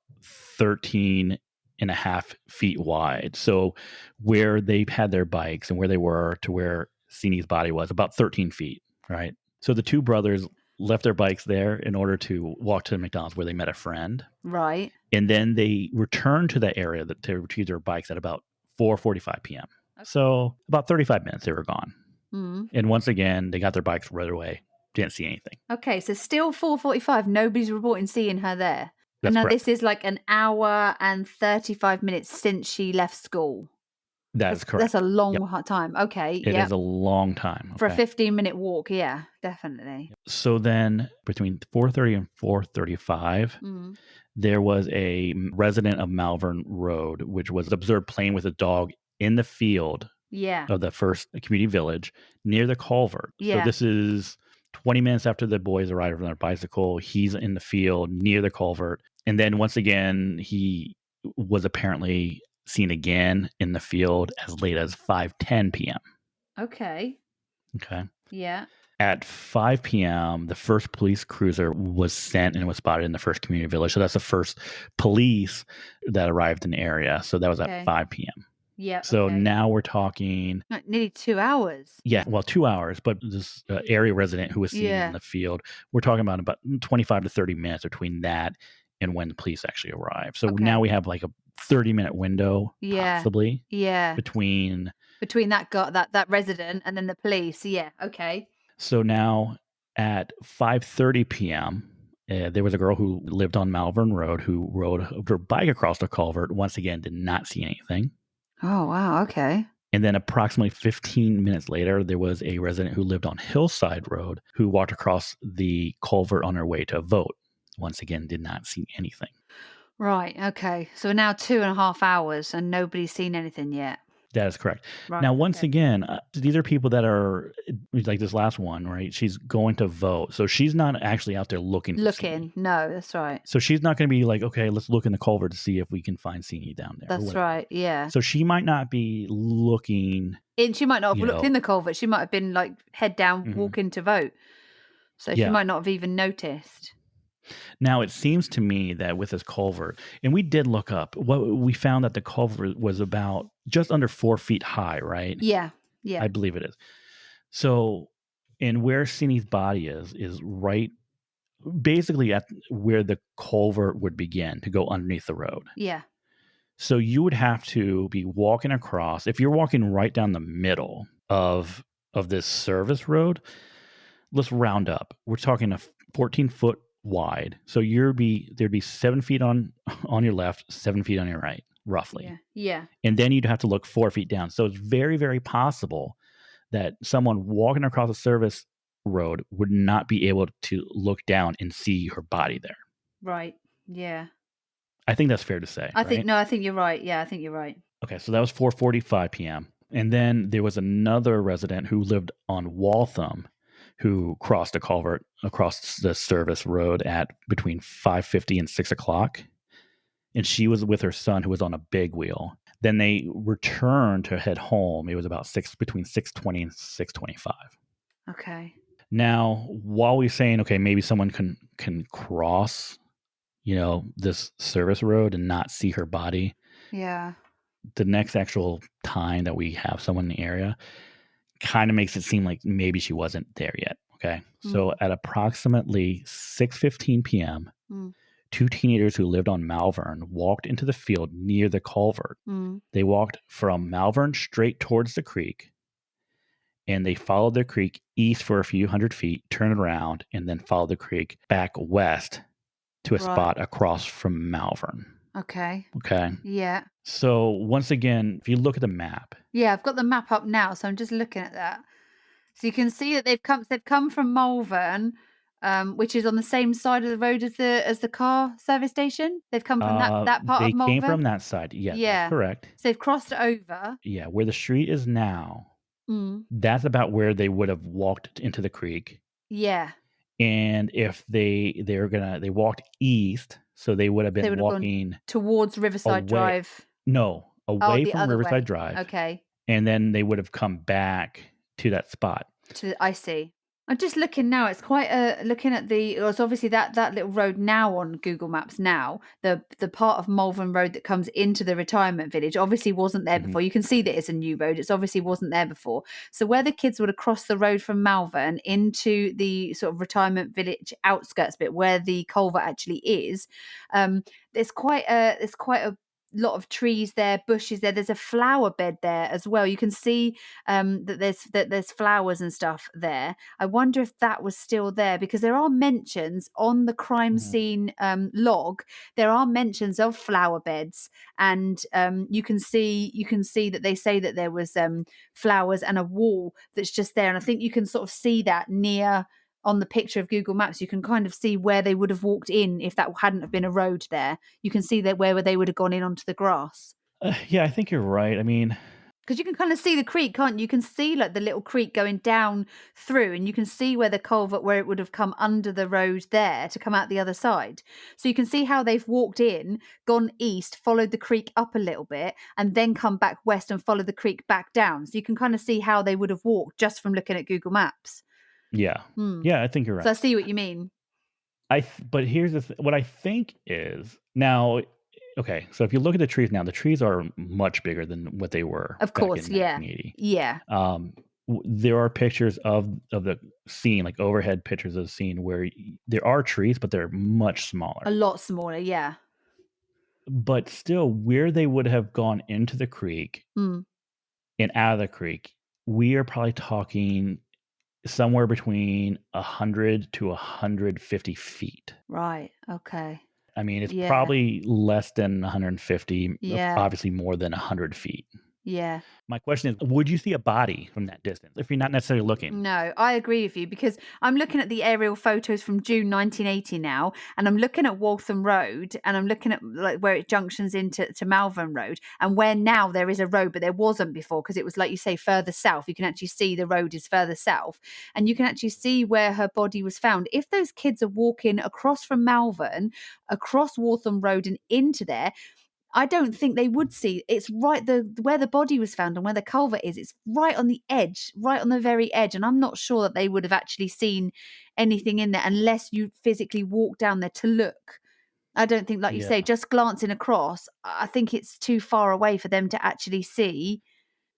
13.5 feet wide. So where they had their bikes and where they were to where Sini's body was, about 13 feet, right? So the two brothers left their bikes there in order to walk to the McDonald's where they met a friend. Right. And then they returned to that area to retrieve their bikes at about 4:45 p.m. So about 35 minutes they were gone. Mm. And once again, they got their bikes right away. Didn't see anything. Okay, so still 4:45. Nobody's reporting seeing her there. And That's now correct. this is like an hour and 35 minutes since she left school. That is That's a correct. long Yep. time. Okay, It yep. is a long time. For a Okay. 15-minute walk, yeah, definitely. So then between 4:30 and 4:35, Mm. there was a resident of Malvern Road, which was observed playing with a dog in the field Yeah. of the first community village near the culvert. So Yeah. this is 20 minutes after the boys arrived on their bicycle. He's in the field near the culvert. And then once again, he was apparently seen again in the field as late as 5:10 p.m. Okay. Okay. Yeah. At 5 p.m., the first police cruiser was sent and was spotted in the first community village. So that's the first police that arrived in the area. So that was at Okay. 5 p.m. Yeah. So Okay. now we're talking, Like nearly 2 hours. yeah, well, 2 hours, but this area resident who was seen in Yeah. the field, we're talking about 25 to 30 minutes between that and when the police actually arrived. So now Okay. we have like a 30-minute window, Yeah. possibly, Yeah. between. Between that resident and then the police. Yeah. Okay. So now at 5:30 p.m., there was a girl who lived on Malvern Road who rode her bike across the culvert. Once again, did not see anything. Oh, wow. Okay. And then approximately 15 minutes later, there was a resident who lived on Hillside Road who walked across the culvert on her way to vote. Once again, did not see anything. Right. Okay. So we're now 2.5 hours and nobody's seen anything yet. That is correct. Right. Now, once Okay. again, these are people that are like this last one, right? She's going to vote. So she's not actually out there looking for Seannie. Looking. No, that's right. So she's not going to be like, okay, let's look in the culvert to see if we can find Seannie down there or That's whatever. right. Yeah. So she might not be looking, And she might not have you looked know, in the culvert. She might have been like head down, mhm, walking to vote. So she yeah. might not have even noticed. Now it seems to me that with this culvert, and we did look up, what we found that the culvert was about just under 4 feet high, right? Yeah. Yeah. I believe it is. So, and where Seanie's body is right basically at where the culvert would begin to go underneath the road. Yeah. So you would have to be walking across. If you're walking right down the middle of this service road, let's round up. We're talking a 14-foot wide. So there'd be 7 feet on your left, 7 feet on your right, roughly. Yeah. Yeah. And then you'd have to look 4 feet down. So it's very, very possible that someone walking across a service road would not be able to look down and see her body there. Right. Yeah. I think that's fair to say, right? I think you're right. Yeah, I think you're right. Okay, so that was 4:45 p.m. And then there was another resident who lived on Waltham who crossed a culvert across the service road at between 5:50 and 6 o'clock. And she was with her son who was on a big wheel. Then they returned to head home. It was about between 6:20 and 6:25. Okay. Now, while we're saying, okay, maybe someone can cross, this service road and not see her body, Yeah. the next actual time that we have someone in the area kind of makes it seem like maybe she wasn't there yet. Okay. So Mm. at approximately 6:15 p.m., Mm. two teenagers who lived on Malvern walked into the field near the culvert. Mm. They walked from Malvern straight towards the creek, and they followed the creek east for a few hundred feet, turned around, and then followed the creek back west to a Right. spot across from Malvern. Okay. Okay. Yeah. So once again, if you look at the map, Yeah, I've got the map up now, so I'm just looking at that. So you can see that they've come from Malvern, which is on the same side of the road as the car service station. They've come from that part they of came from Malvern. that side. Yeah, that's Yeah. correct. So they've crossed it over. Yeah, where the street is now, Mm. that's about where they would have walked into the creek. Yeah. And if they walked east, so they would have They been would have gone walking towards Riverside away. Drive. No, Oh, away the from other Riverside way. Drive, Okay. and then they would have come back to that spot. I see. I'm just looking now. It's quite looking at it's obviously that little road now on Google Maps now. The part of Malvern Road that comes into the retirement village obviously wasn't there Mhm, before. You can see that it's a new road. It's obviously wasn't there before. So where the kids would have crossed the road from Malvern into the sort of retirement village outskirts bit where the culvert actually is, um, there's quite a lot of trees there, bushes there. There's a flower bed there as well. You can see that there's flowers and stuff there. I wonder if that was still there because there are mentions on the crime mhm. scene log. There are mentions of flower beds, and you can see that they say that there was flowers and a wall that's just there, and I think you can sort of see that near on the picture of Google Maps. You can kind of see where they would have walked in if that hadn't have been a road there. You can see that where they would have gone in onto the grass. Yeah, I think you're right. I mean, Because you can kind of see the creek, can't you? You can see like the little creek going down through, and you can see where the culvert, where it would have come under the road there to come out the other side. So you can see how they've walked in, gone east, followed the creek up a little bit, and then come back west and followed the creek back down. So you can kind of see how they would have walked just from looking at Google Maps. Yeah. Mm. Yeah, I think you're So right. I see what you mean. But here's what I think is now. Okay, so if you look at the trees now, the trees are much bigger than what they were Of back course, in yeah. 1980. Yeah. Um, there are pictures of the scene, like overhead pictures of the scene where there are trees, but they're much A smaller. lot smaller, yeah. But still, where they would have gone into the creek Mm. and out of the creek, we are probably talking somewhere between 100 to 150 feet. Right, okay. I mean, it's Yeah, probably less than 150, yeah, obviously more than 100 feet. yeah. My question is, would you see a body from that distance if you're not necessarily looking? No, I agree with you because I'm looking at the aerial photos from June 1980 now, and I'm looking at Waltham Road, and I'm looking at like where it junctions into Malvern Road, and where now there is a road, but there wasn't before because it was like you say further south. You can actually see the road is further south, and you can actually see where her body was found. If those kids are walking across from Malvern, across Waltham Road, and into there, I don't think they would see. It's right where the body was found and where the culvert is. It's right on the edge, right on the very edge. And I'm not sure that they would have actually seen anything in there unless you physically walk down there to look. I don't think, like you say, Yeah. just glancing across. I think it's too far away for them to actually see.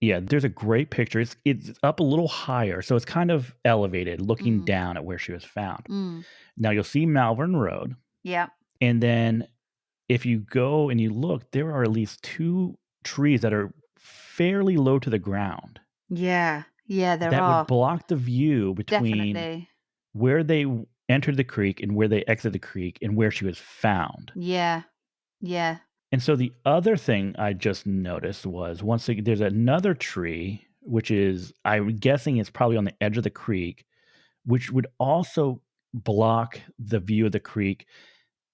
Yeah, there's a great picture. It's up a little higher, so it's kind of elevated, looking Mm, down at where she was found. mm, Now you'll see Malvern Road, yeah, and then if you go and you look, there are at least 2 trees that are fairly low to the ground yeah, yeah. There that would are block the view between definitely. where they entered the creek and where they exited the creek and where she was found. Yeah, yeah. And so the other thing I just noticed was there's another tree, which is I'm guessing it's probably on the edge of the creek, which would also block the view of the creek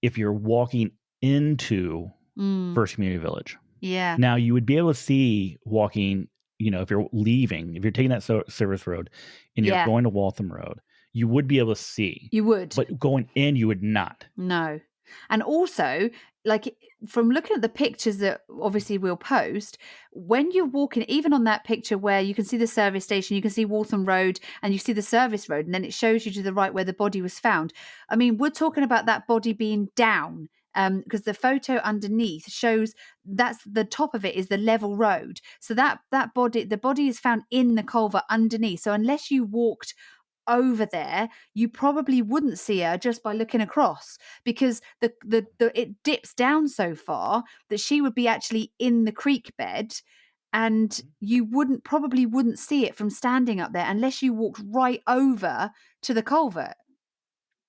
if you're walking into Mm, First Community Village. yeah, Now you would be able to see walking, if you're leaving, if you're taking that service road and you're yeah. going to Waltham Road, you would be able to see, You would. but going in, you would not. No. And also, like from looking at the pictures that obviously we'll post, when you're walking, even on that picture where you can see the service station, you can see Waltham Road and you see the service road, and then it shows you to the right where the body was found. I mean, we're talking about that body being down. Because the photo underneath shows that's the top of it is the level road. So that body, the body is found in the culvert underneath. So unless you walked over there, you probably wouldn't see her just by looking across because the it dips down so far that she would be actually in the creek bed and you wouldn't see it from standing up there unless you walked right over to the culvert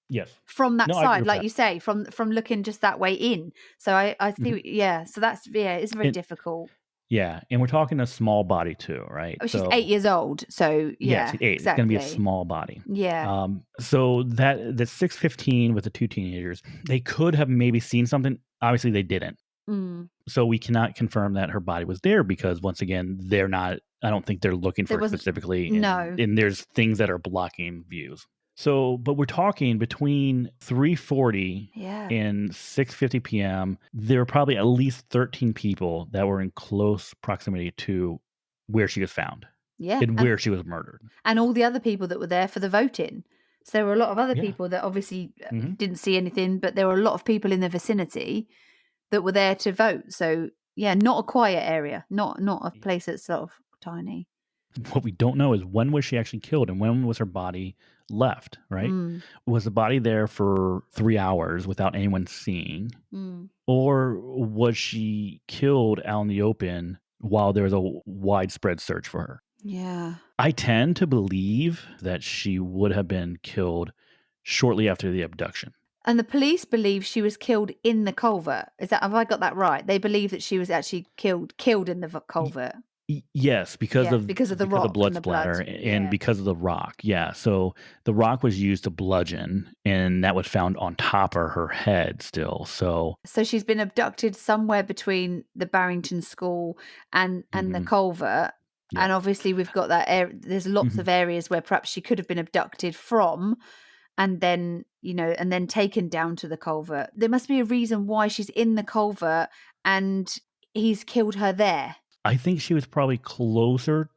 Yes. from that No, I agree side, with like that. you say, from looking just that way in. So I Mhm. see, yeah, so that's, yeah, it's very And difficult. yeah, and we're talking a small body too, right? Oh, she's 8 So years old, so yes, yeah, 8. It's going to be a exactly. small body. Yeah. So that the 6:15 with the 2 teenagers, they could have maybe seen something. Obviously, they didn't. Mm. So we cannot confirm that her body was there because once again, they're not. I don't think they're looking There for it wasn't. specifically, and No. and there's things that are blocking views. So, but we're talking between 3:40 Yeah. and 6:50 p.m. There were probably at least 13 people that were in close proximity to where she was found Yeah, and where she was murdered. and all the other people that were there for the voting. So there were a lot of other Yeah. people that obviously Mhm. didn't see anything, but there were a lot of people in the vicinity that were there to vote. So yeah, not a quiet area, not a place that's sort of tiny. What we don't know is when was she actually killed and when was her body left, right? Mm, Was the body there for 3 hours without anyone seeing? mm, Or was she killed out in the open while there was a widespread search for her? yeah. I tend to believe that she would have been killed shortly after the abduction. And the police believe she was killed in the culvert. Is that, have I got that right? They believe that she was actually killed in the culvert. Yes, Yeah, because of the because of rock blood and the blood. splatter and Yeah. because of the rock. Yeah, so the rock was used to bludgeon, and that was found on top of her head still. So, So she's been abducted somewhere between the Barrington School and the mhm, culvert. yeah, And obviously we've got that there's lots mhm. of areas where perhaps she could have been abducted from and then, and then taken down to the culvert. There must be a reason why she's in the culvert and he's killed her there. I think she was probably closer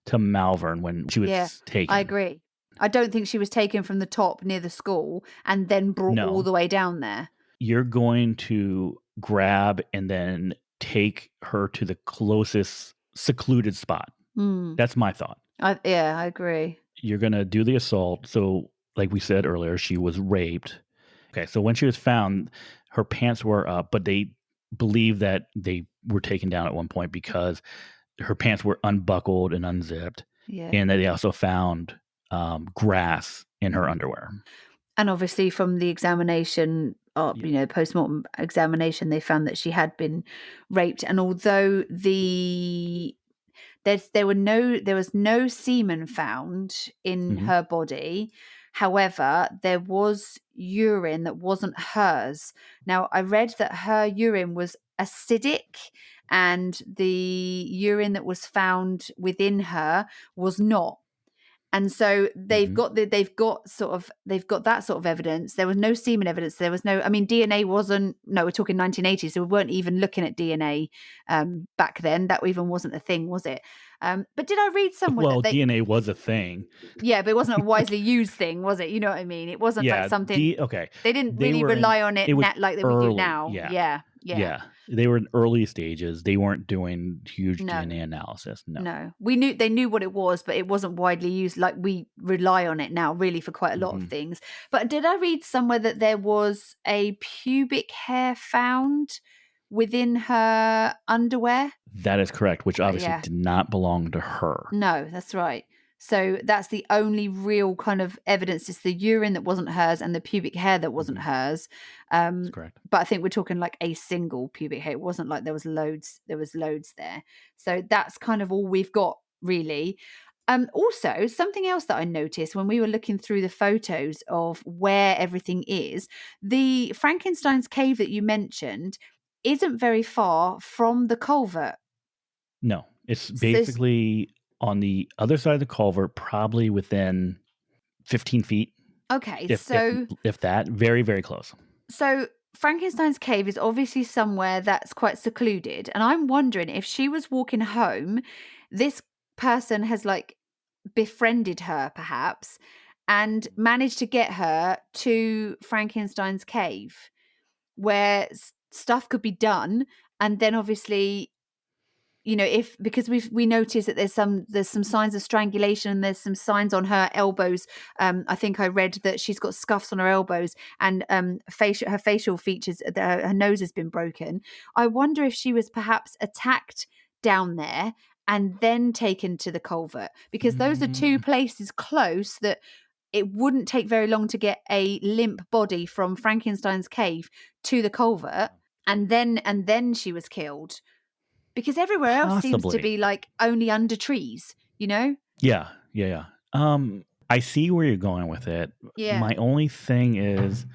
to Malvern when she Yeah, was I taken. agree. I don't think she was taken from the top near the school and then brought all No. the way down there. You're going to grab and then take her to the closest secluded spot. Mm. That's my thought. Yeah, I agree. You're gonna do the assault. So, like we said earlier, she was raped. Okay, so when she was found, her pants were up, but they believe that they were taken down at one point because her pants were unbuckled and unzipped, Yeah. and they also found grass in her underwear. And obviously from the examination, Yeah. post-mortem examination, they found that she had been raped. And although there was no semen found in Mhm. her body, however, there was urine that wasn't hers. Now, I read that her urine was acidic and the urine that was found within her was not. And so Mhm. they've got that sort of evidence. There was no semen evidence. There was no, I mean, DNA wasn't, no, we're talking 1980, so we weren't even looking at DNA back then. That even wasn't a thing, was it? But did I read somewhere Well, that DNA was a thing. yeah, but it wasn't a widely used thing, was it? You know what I mean? It wasn't like Yeah, something, okay. they didn't They really were in rely on it it was like that we do early, now. yeah. Yeah, yeah. Yeah, they were in early stages. They weren't doing huge No. DNA analysis, no. No, they knew what it was, but it wasn't widely used like we rely on it now, really, for quite a lot of Mhm. things. But did I read somewhere that there was a pubic hair found within her underwear? That is correct, which obviously Yeah. did not belong to her. No, that's right. So that's the only real kind of evidence. It's the urine that wasn't hers and the pubic hair that wasn't Mhm. hers. That's correct. But I think we're talking like a single pubic hair. It wasn't like there was loads. There was loads there. So that's kind of all we've got, really. Also, something else that I noticed when we were looking through the photos of where everything is, the Frankenstein's cave that you mentioned isn't very far from the culvert. No, it's So, basically on the other side of the culvert, probably within 15 feet, okay, if if so if that, very, very close. So Frankenstein's cave is obviously somewhere that's quite secluded. And I'm wondering if she was walking home, this person has like befriended her perhaps and managed to get her to Frankenstein's cave where stuff could be done. And then obviously, if because we noticed that there's some signs of strangulation and there's some signs on her elbows. I think I read that she's got scuffs on her elbows and her facial features, her nose has been broken. I wonder if she was perhaps attacked down there and then taken to the culvert, because those are two Mm, places close that it wouldn't take very long to get a limp body from Frankenstein's cave to the culvert, and then she was killed, because everywhere else seems to possibly. be, like, only under trees, you know? Yeah, yeah, yeah. I see where you're going with it. Yeah. My only thing is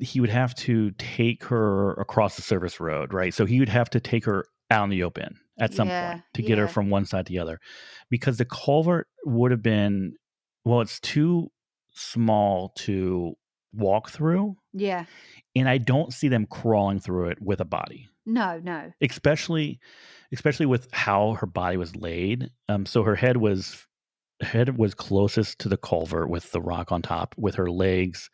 he would have to take her across the service road, right? So he would have to take her out in the open at some point Yeah, to get her yeah, from one side to the other, because the culvert would have been, well, it's too small to walk through, yeah. and I don't see them crawling through it with a body, No, no. especially with how her body was laid. So her head was closest to the culvert with the rock on top, with her legs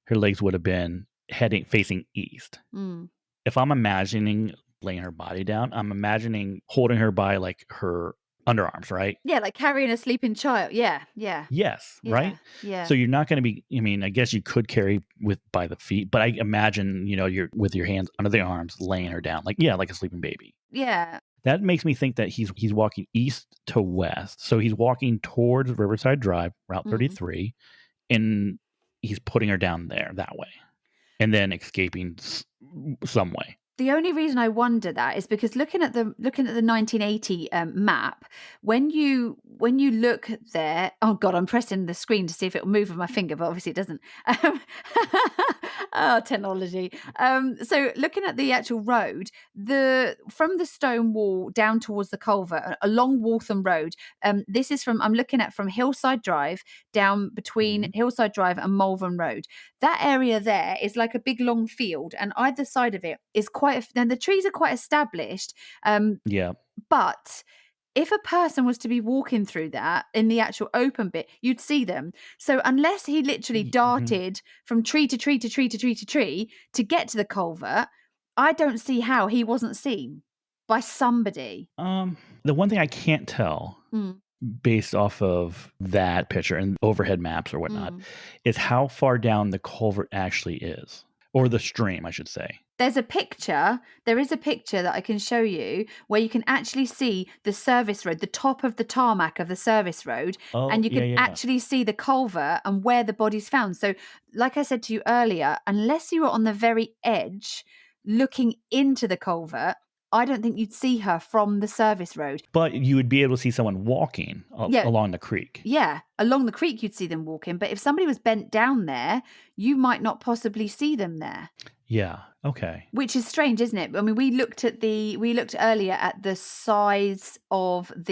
would have been heading facing east. Mm. If I'm imagining laying her body down, I'm imagining holding her by, like, her underarms, right? Yeah, like carrying a sleeping child. Yeah, yeah, Yes, right? yeah, yeah, So you're not gonna be, I mean, I guess you could carry with by the feet, but I imagine, you're with your hands under the arms, laying her down, like, yeah, like a sleeping baby. yeah, That makes me think that he's walking east to west. So he's walking towards Riverside Drive, Route mm. 33, and he's putting her down there that way, and then escaping some way. The only reason I wonder that is because looking at the 1980 map, when you look there, oh god, I'm pressing the screen to see if it'll move with my finger, but obviously it doesn't. Um, oh, technology. So looking at the actual road, the from the stone wall down towards the culvert along Waltham Road. This is I'm looking at from Hillside Drive down between Mhm. Hillside Drive and Malvern Road. That area there is like a big long field, and either side of it is and the trees are quite established, Yeah. but if a person was to be walking through that in the actual open bit, you'd see them. So unless he literally Mhm. darted from tree to tree to tree to tree to tree to get to the culvert, I don't see how he wasn't seen by somebody. The one thing I can't tell Mm, based off of that picture and overhead maps or whatnot mm. is how far down the culvert actually is, or the stream, I should say. There is a picture that I can show you where you can actually see the service road, the top of the tarmac of the service road, and Oh, you yeah, can yeah, yeah. actually see the culvert and where the body's found. So, like I said to you earlier, unless you were on the very edge looking into the culvert, I don't think you'd see her from the service road. But you would be able to see someone walking Yeah, along the creek. yeah. Along the creek, you'd see them walking. But if somebody was bent down there, you might not possibly see them there. Yeah. Okay. Which is strange, isn't it? I mean, we looked earlier at the size of at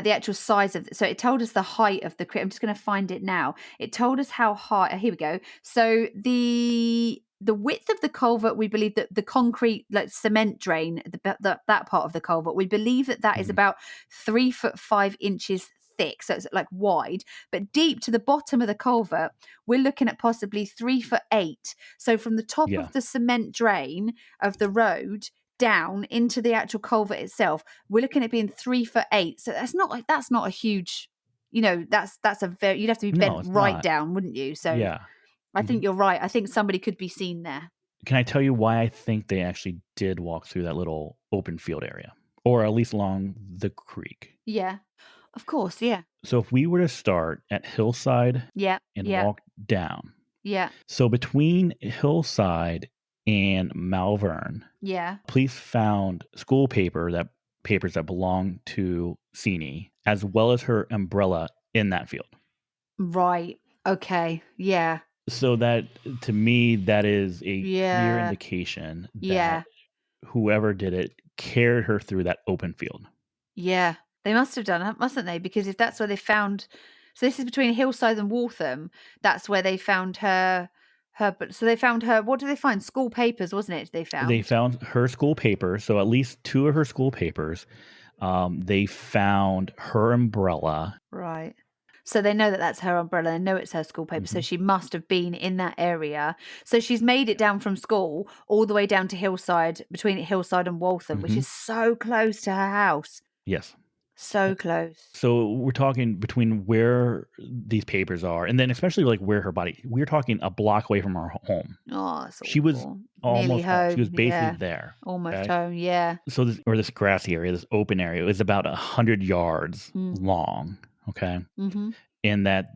the actual size of so it told us the height of the crypt. I'm just going to find it now. It told us how high. Here we go. So the width of the culvert, we believe that the concrete like cement drain, that part of the culvert, we believe that that is Mhm. about 3 foot 5 inches thick. So it's like wide, but deep to the bottom of the culvert, we're looking at possibly 3 foot 8. So from the top Yeah. of the cement drain of the road down into the actual culvert itself, we're looking at being 3 foot 8. So that's not a huge, that's a very you'd have to be No, bent it's right not. down, wouldn't you? So Yeah. I think Mhm. you're right. I think somebody could be seen there. Can I tell you why I think they actually did walk through that little open field area, or at least along the creek? Yeah. Of course. Yeah. So if we were to start at Hillside Yeah. and Yeah. walk down, Yeah. so between Hillside and Malvern, Yeah. police found papers that belong to Seannie, as well as her umbrella in that field. Right. Okay. Yeah. So that to me, that is a clear Yeah. indication that Yeah. whoever did it carried her through that open field. Yeah. They must have done it, mustn't they? Because if that's where they found so this is between Hillside and Waltham, that's where they found but so they found her what did they find? School papers, wasn't it, they They found? found her school papers, so at least two of her school papers. They found her umbrella. Right. So they know that that's her umbrella. They know it's her school paper. So Mhm. she must have been in that area. So she's made it down from school all the way down to Hillside, between Hillside and Waltham, which Mhm. is so close to her house. Yes. So close. So we're talking between where these papers are, and then especially like where her body. We're talking a block away from her home. Oh, it's She was awful. Nearly almost home. She was home. basically Yeah. there. Almost Okay. home. Yeah. So this grassy area, this open area, is about 100 yards Mm. long. Okay, Mm-hmm. and that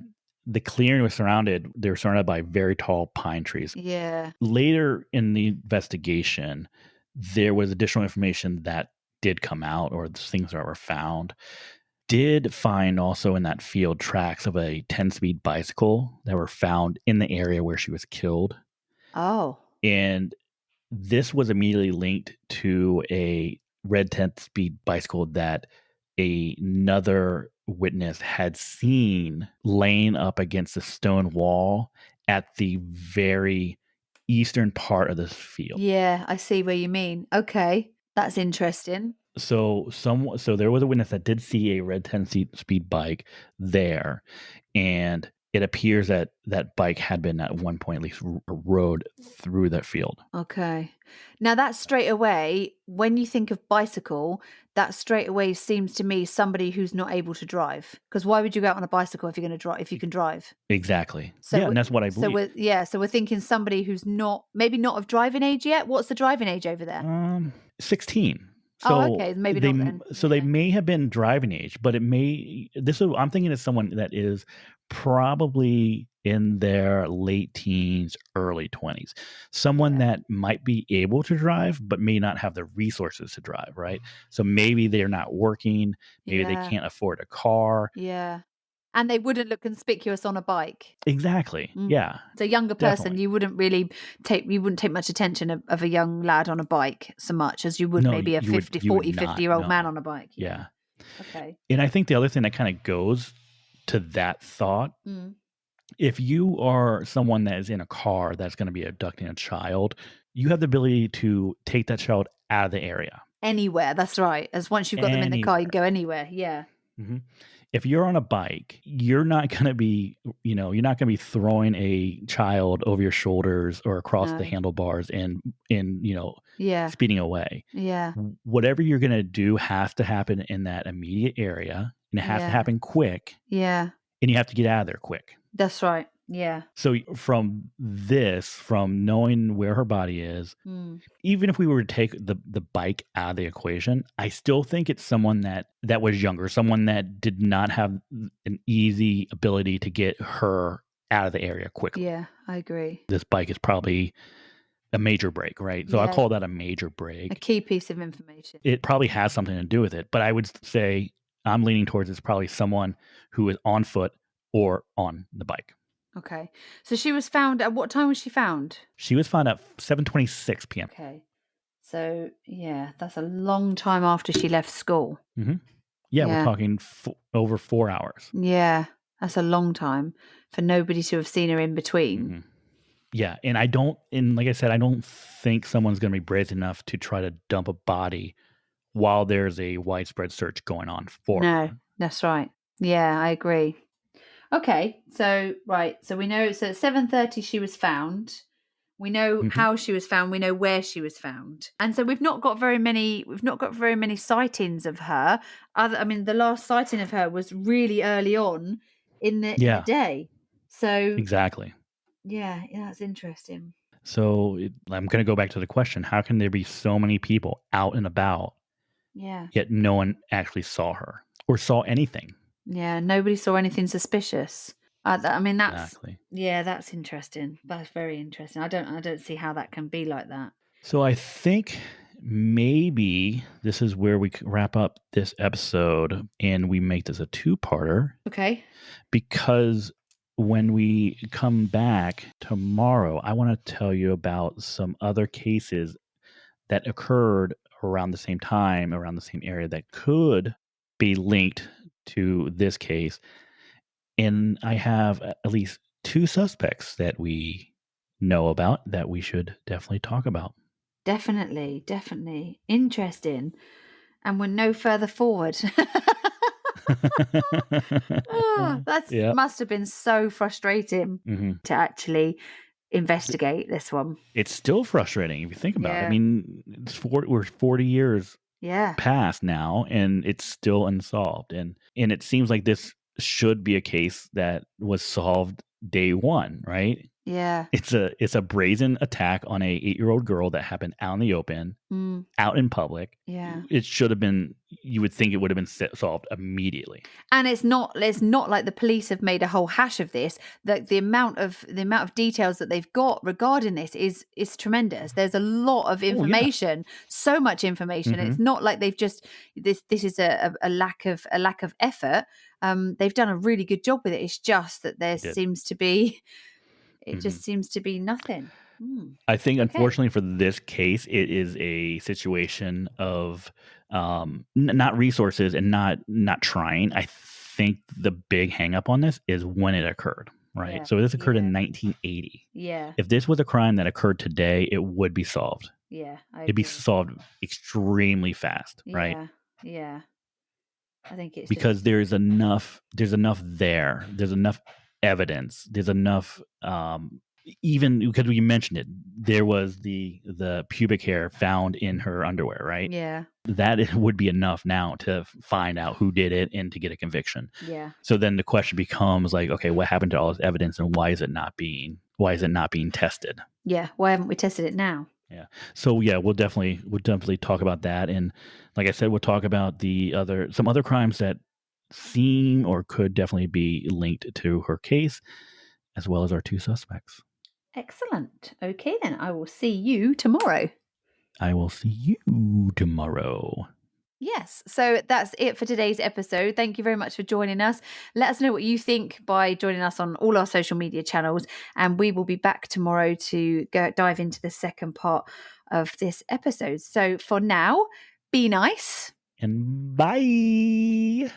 the clearing was surrounded. They were surrounded by very tall pine trees. Yeah. Later in the investigation, there was additional information that did come out, or things that were found. Did find also in that field tracks of a 10-speed bicycle that were found in the area where she was killed. Oh. And this was immediately linked to a red 10-speed bicycle that another witness had seen laying up against a stone wall at the very eastern part of this field. Yeah. I see where you mean. Okay. That's interesting. So there was a witness that did see a red 10-speed bike there, and it appears that that bike had been at one point at least rode through that field. Okay. Now that straight away, when you think of bicycle, that straight away seems to me somebody who's not able to drive. Because why would you go out on a bicycle if you're going to drive if you can drive? Exactly. So Yeah, and that's what I believe. so we're thinking somebody who's not maybe not of driving age yet. What's the driving age over there? 16. Oh, So okay, maybe not then. they Yeah. may have been driving age, but it may this is I'm thinking of someone that is probably in their late teens, early 20s. Someone Yeah. that might be able to drive, but may not have the resources to drive, right? So maybe they're not working, maybe they Yeah. can't afford a car. Yeah. And they wouldn't look conspicuous on a bike. Exactly. Mm. Yeah, So younger person, definitely. you wouldn't take much attention of a young lad on a bike so much as you would No, maybe a you would 50 not. year old man No. on a bike. Yeah. Yeah. Okay. And I think the other thing that kind of goes to that thought, Mm. if you are someone that is in a car that's going to be abducting a child, you have the ability to take that child out of the area. Anywhere, that's right. As once you've got them in the car, you Anywhere. can go anywhere. Yeah. Mhm. If you're on a bike, you're not gonna be, you're not gonna be throwing a child over your shoulders or across the No. handlebars and, Yeah. speeding away. Yeah. Whatever you're gonna do has to happen in that immediate area, and it has to Yeah. happen quick, Yeah. and you have to get out of there quick. That's right. Yeah. So from knowing where her body is, Mm. even if we were to take the bike out of the equation, I still think it's someone that was younger, someone that did not have an easy ability to get her out of the area quickly. Yeah, I agree. This bike is probably a major break, right? So I Yeah. call that a major A break. key piece of information. It probably has something to do with it, but I would say I'm leaning towards it's probably someone who is on foot or on the bike. Okay. So she was found at what time was she found? She was found at 7:26 p.m. Okay. So, yeah, that's a long time after she left school. Yeah, we're Yeah. talking over 4 hours. Yeah. That's a long time for nobody to have seen her in between. Mhm. Yeah, and like I said, I don't think someone's gonna be brazen enough to try to dump a body while there's a widespread search going on for No, her. that's right. Yeah, I agree. Okay. So, right. So we know, so at 7:30 she was found. We know Mhm. how she was found. We know where she was found. And so we've not got very many sightings of her. I mean, the last sighting of her was really early on in the Yeah, day. So, exactly. yeah, that's interesting. So, I'm gonna go back to the question, how can there be so many people out and about, Yeah. yet no one actually saw her or saw anything? Yeah, nobody saw anything suspicious. I mean, Exactly. that's interesting. That's very interesting. I don't see how that can be like that. So, I think maybe this is where we wrap up this episode and we make this a two-parter. Okay. Because when we come back tomorrow, I want to tell you about some other cases that occurred around the same time, around the same area that could be linked to this case. And I have at least two suspects that we know about that we should definitely talk about. Definitely, definitely. Interesting. And we're no further forward. Oh, that's Yeah. must have been so frustrating Mhm. to actually investigate this one. It's still frustrating if you think about it. I Yeah. mean, we're 40 years Yeah. past now and it's still unsolved, and it seems like this should be a case that was solved day one, right? Yeah. It's a brazen attack on a 8-year-old girl that happened out in the open, Mm, out in public. yeah. It should have been, you would think it would have been solved immediately. And it's not like the police have made a whole hash of this. The amount of details that they've got regarding this is tremendous. There's a lot of Oh yeah. information, so much information. Hmm. It's not like they've just this is a lack of effort. They've done a really good job with it. It's just that there Did. seems to be it Hmm. just seems to be nothing. I think, Okay. unfortunately, for this case, it is a situation of not resources and not trying. I think the big hang up on this is when it occurred, right? Yeah. So this occurred Yeah. in 1980. Yeah. If this was a crime that occurred today, it would be solved. Yeah. I It'd be agree. solved extremely fast, right? Yeah. Yeah. I think it's just Because there's enough there. There's enough evidence. There's enough even because we mentioned it, there was the pubic hair found in her underwear, right? yeah. That would be enough now to find out who did it and to get a conviction. Yeah. So then the question becomes like, okay, what happened to all this evidence and why is it not being tested? Yeah. Why haven't we tested it now? Yeah. So yeah, we'll definitely talk about that. And like I said, we'll talk about some other crimes that seem or could definitely be linked to her case, as well as our two suspects. Excellent. Okay, then I will see you tomorrow. I will see you tomorrow. Yes, so that's it for today's episode. Thank you very much for joining us. Let us know what you think by joining us on all our social media channels, and we will be back tomorrow to dive into the second part of this episode. So for now, be nice. And bye.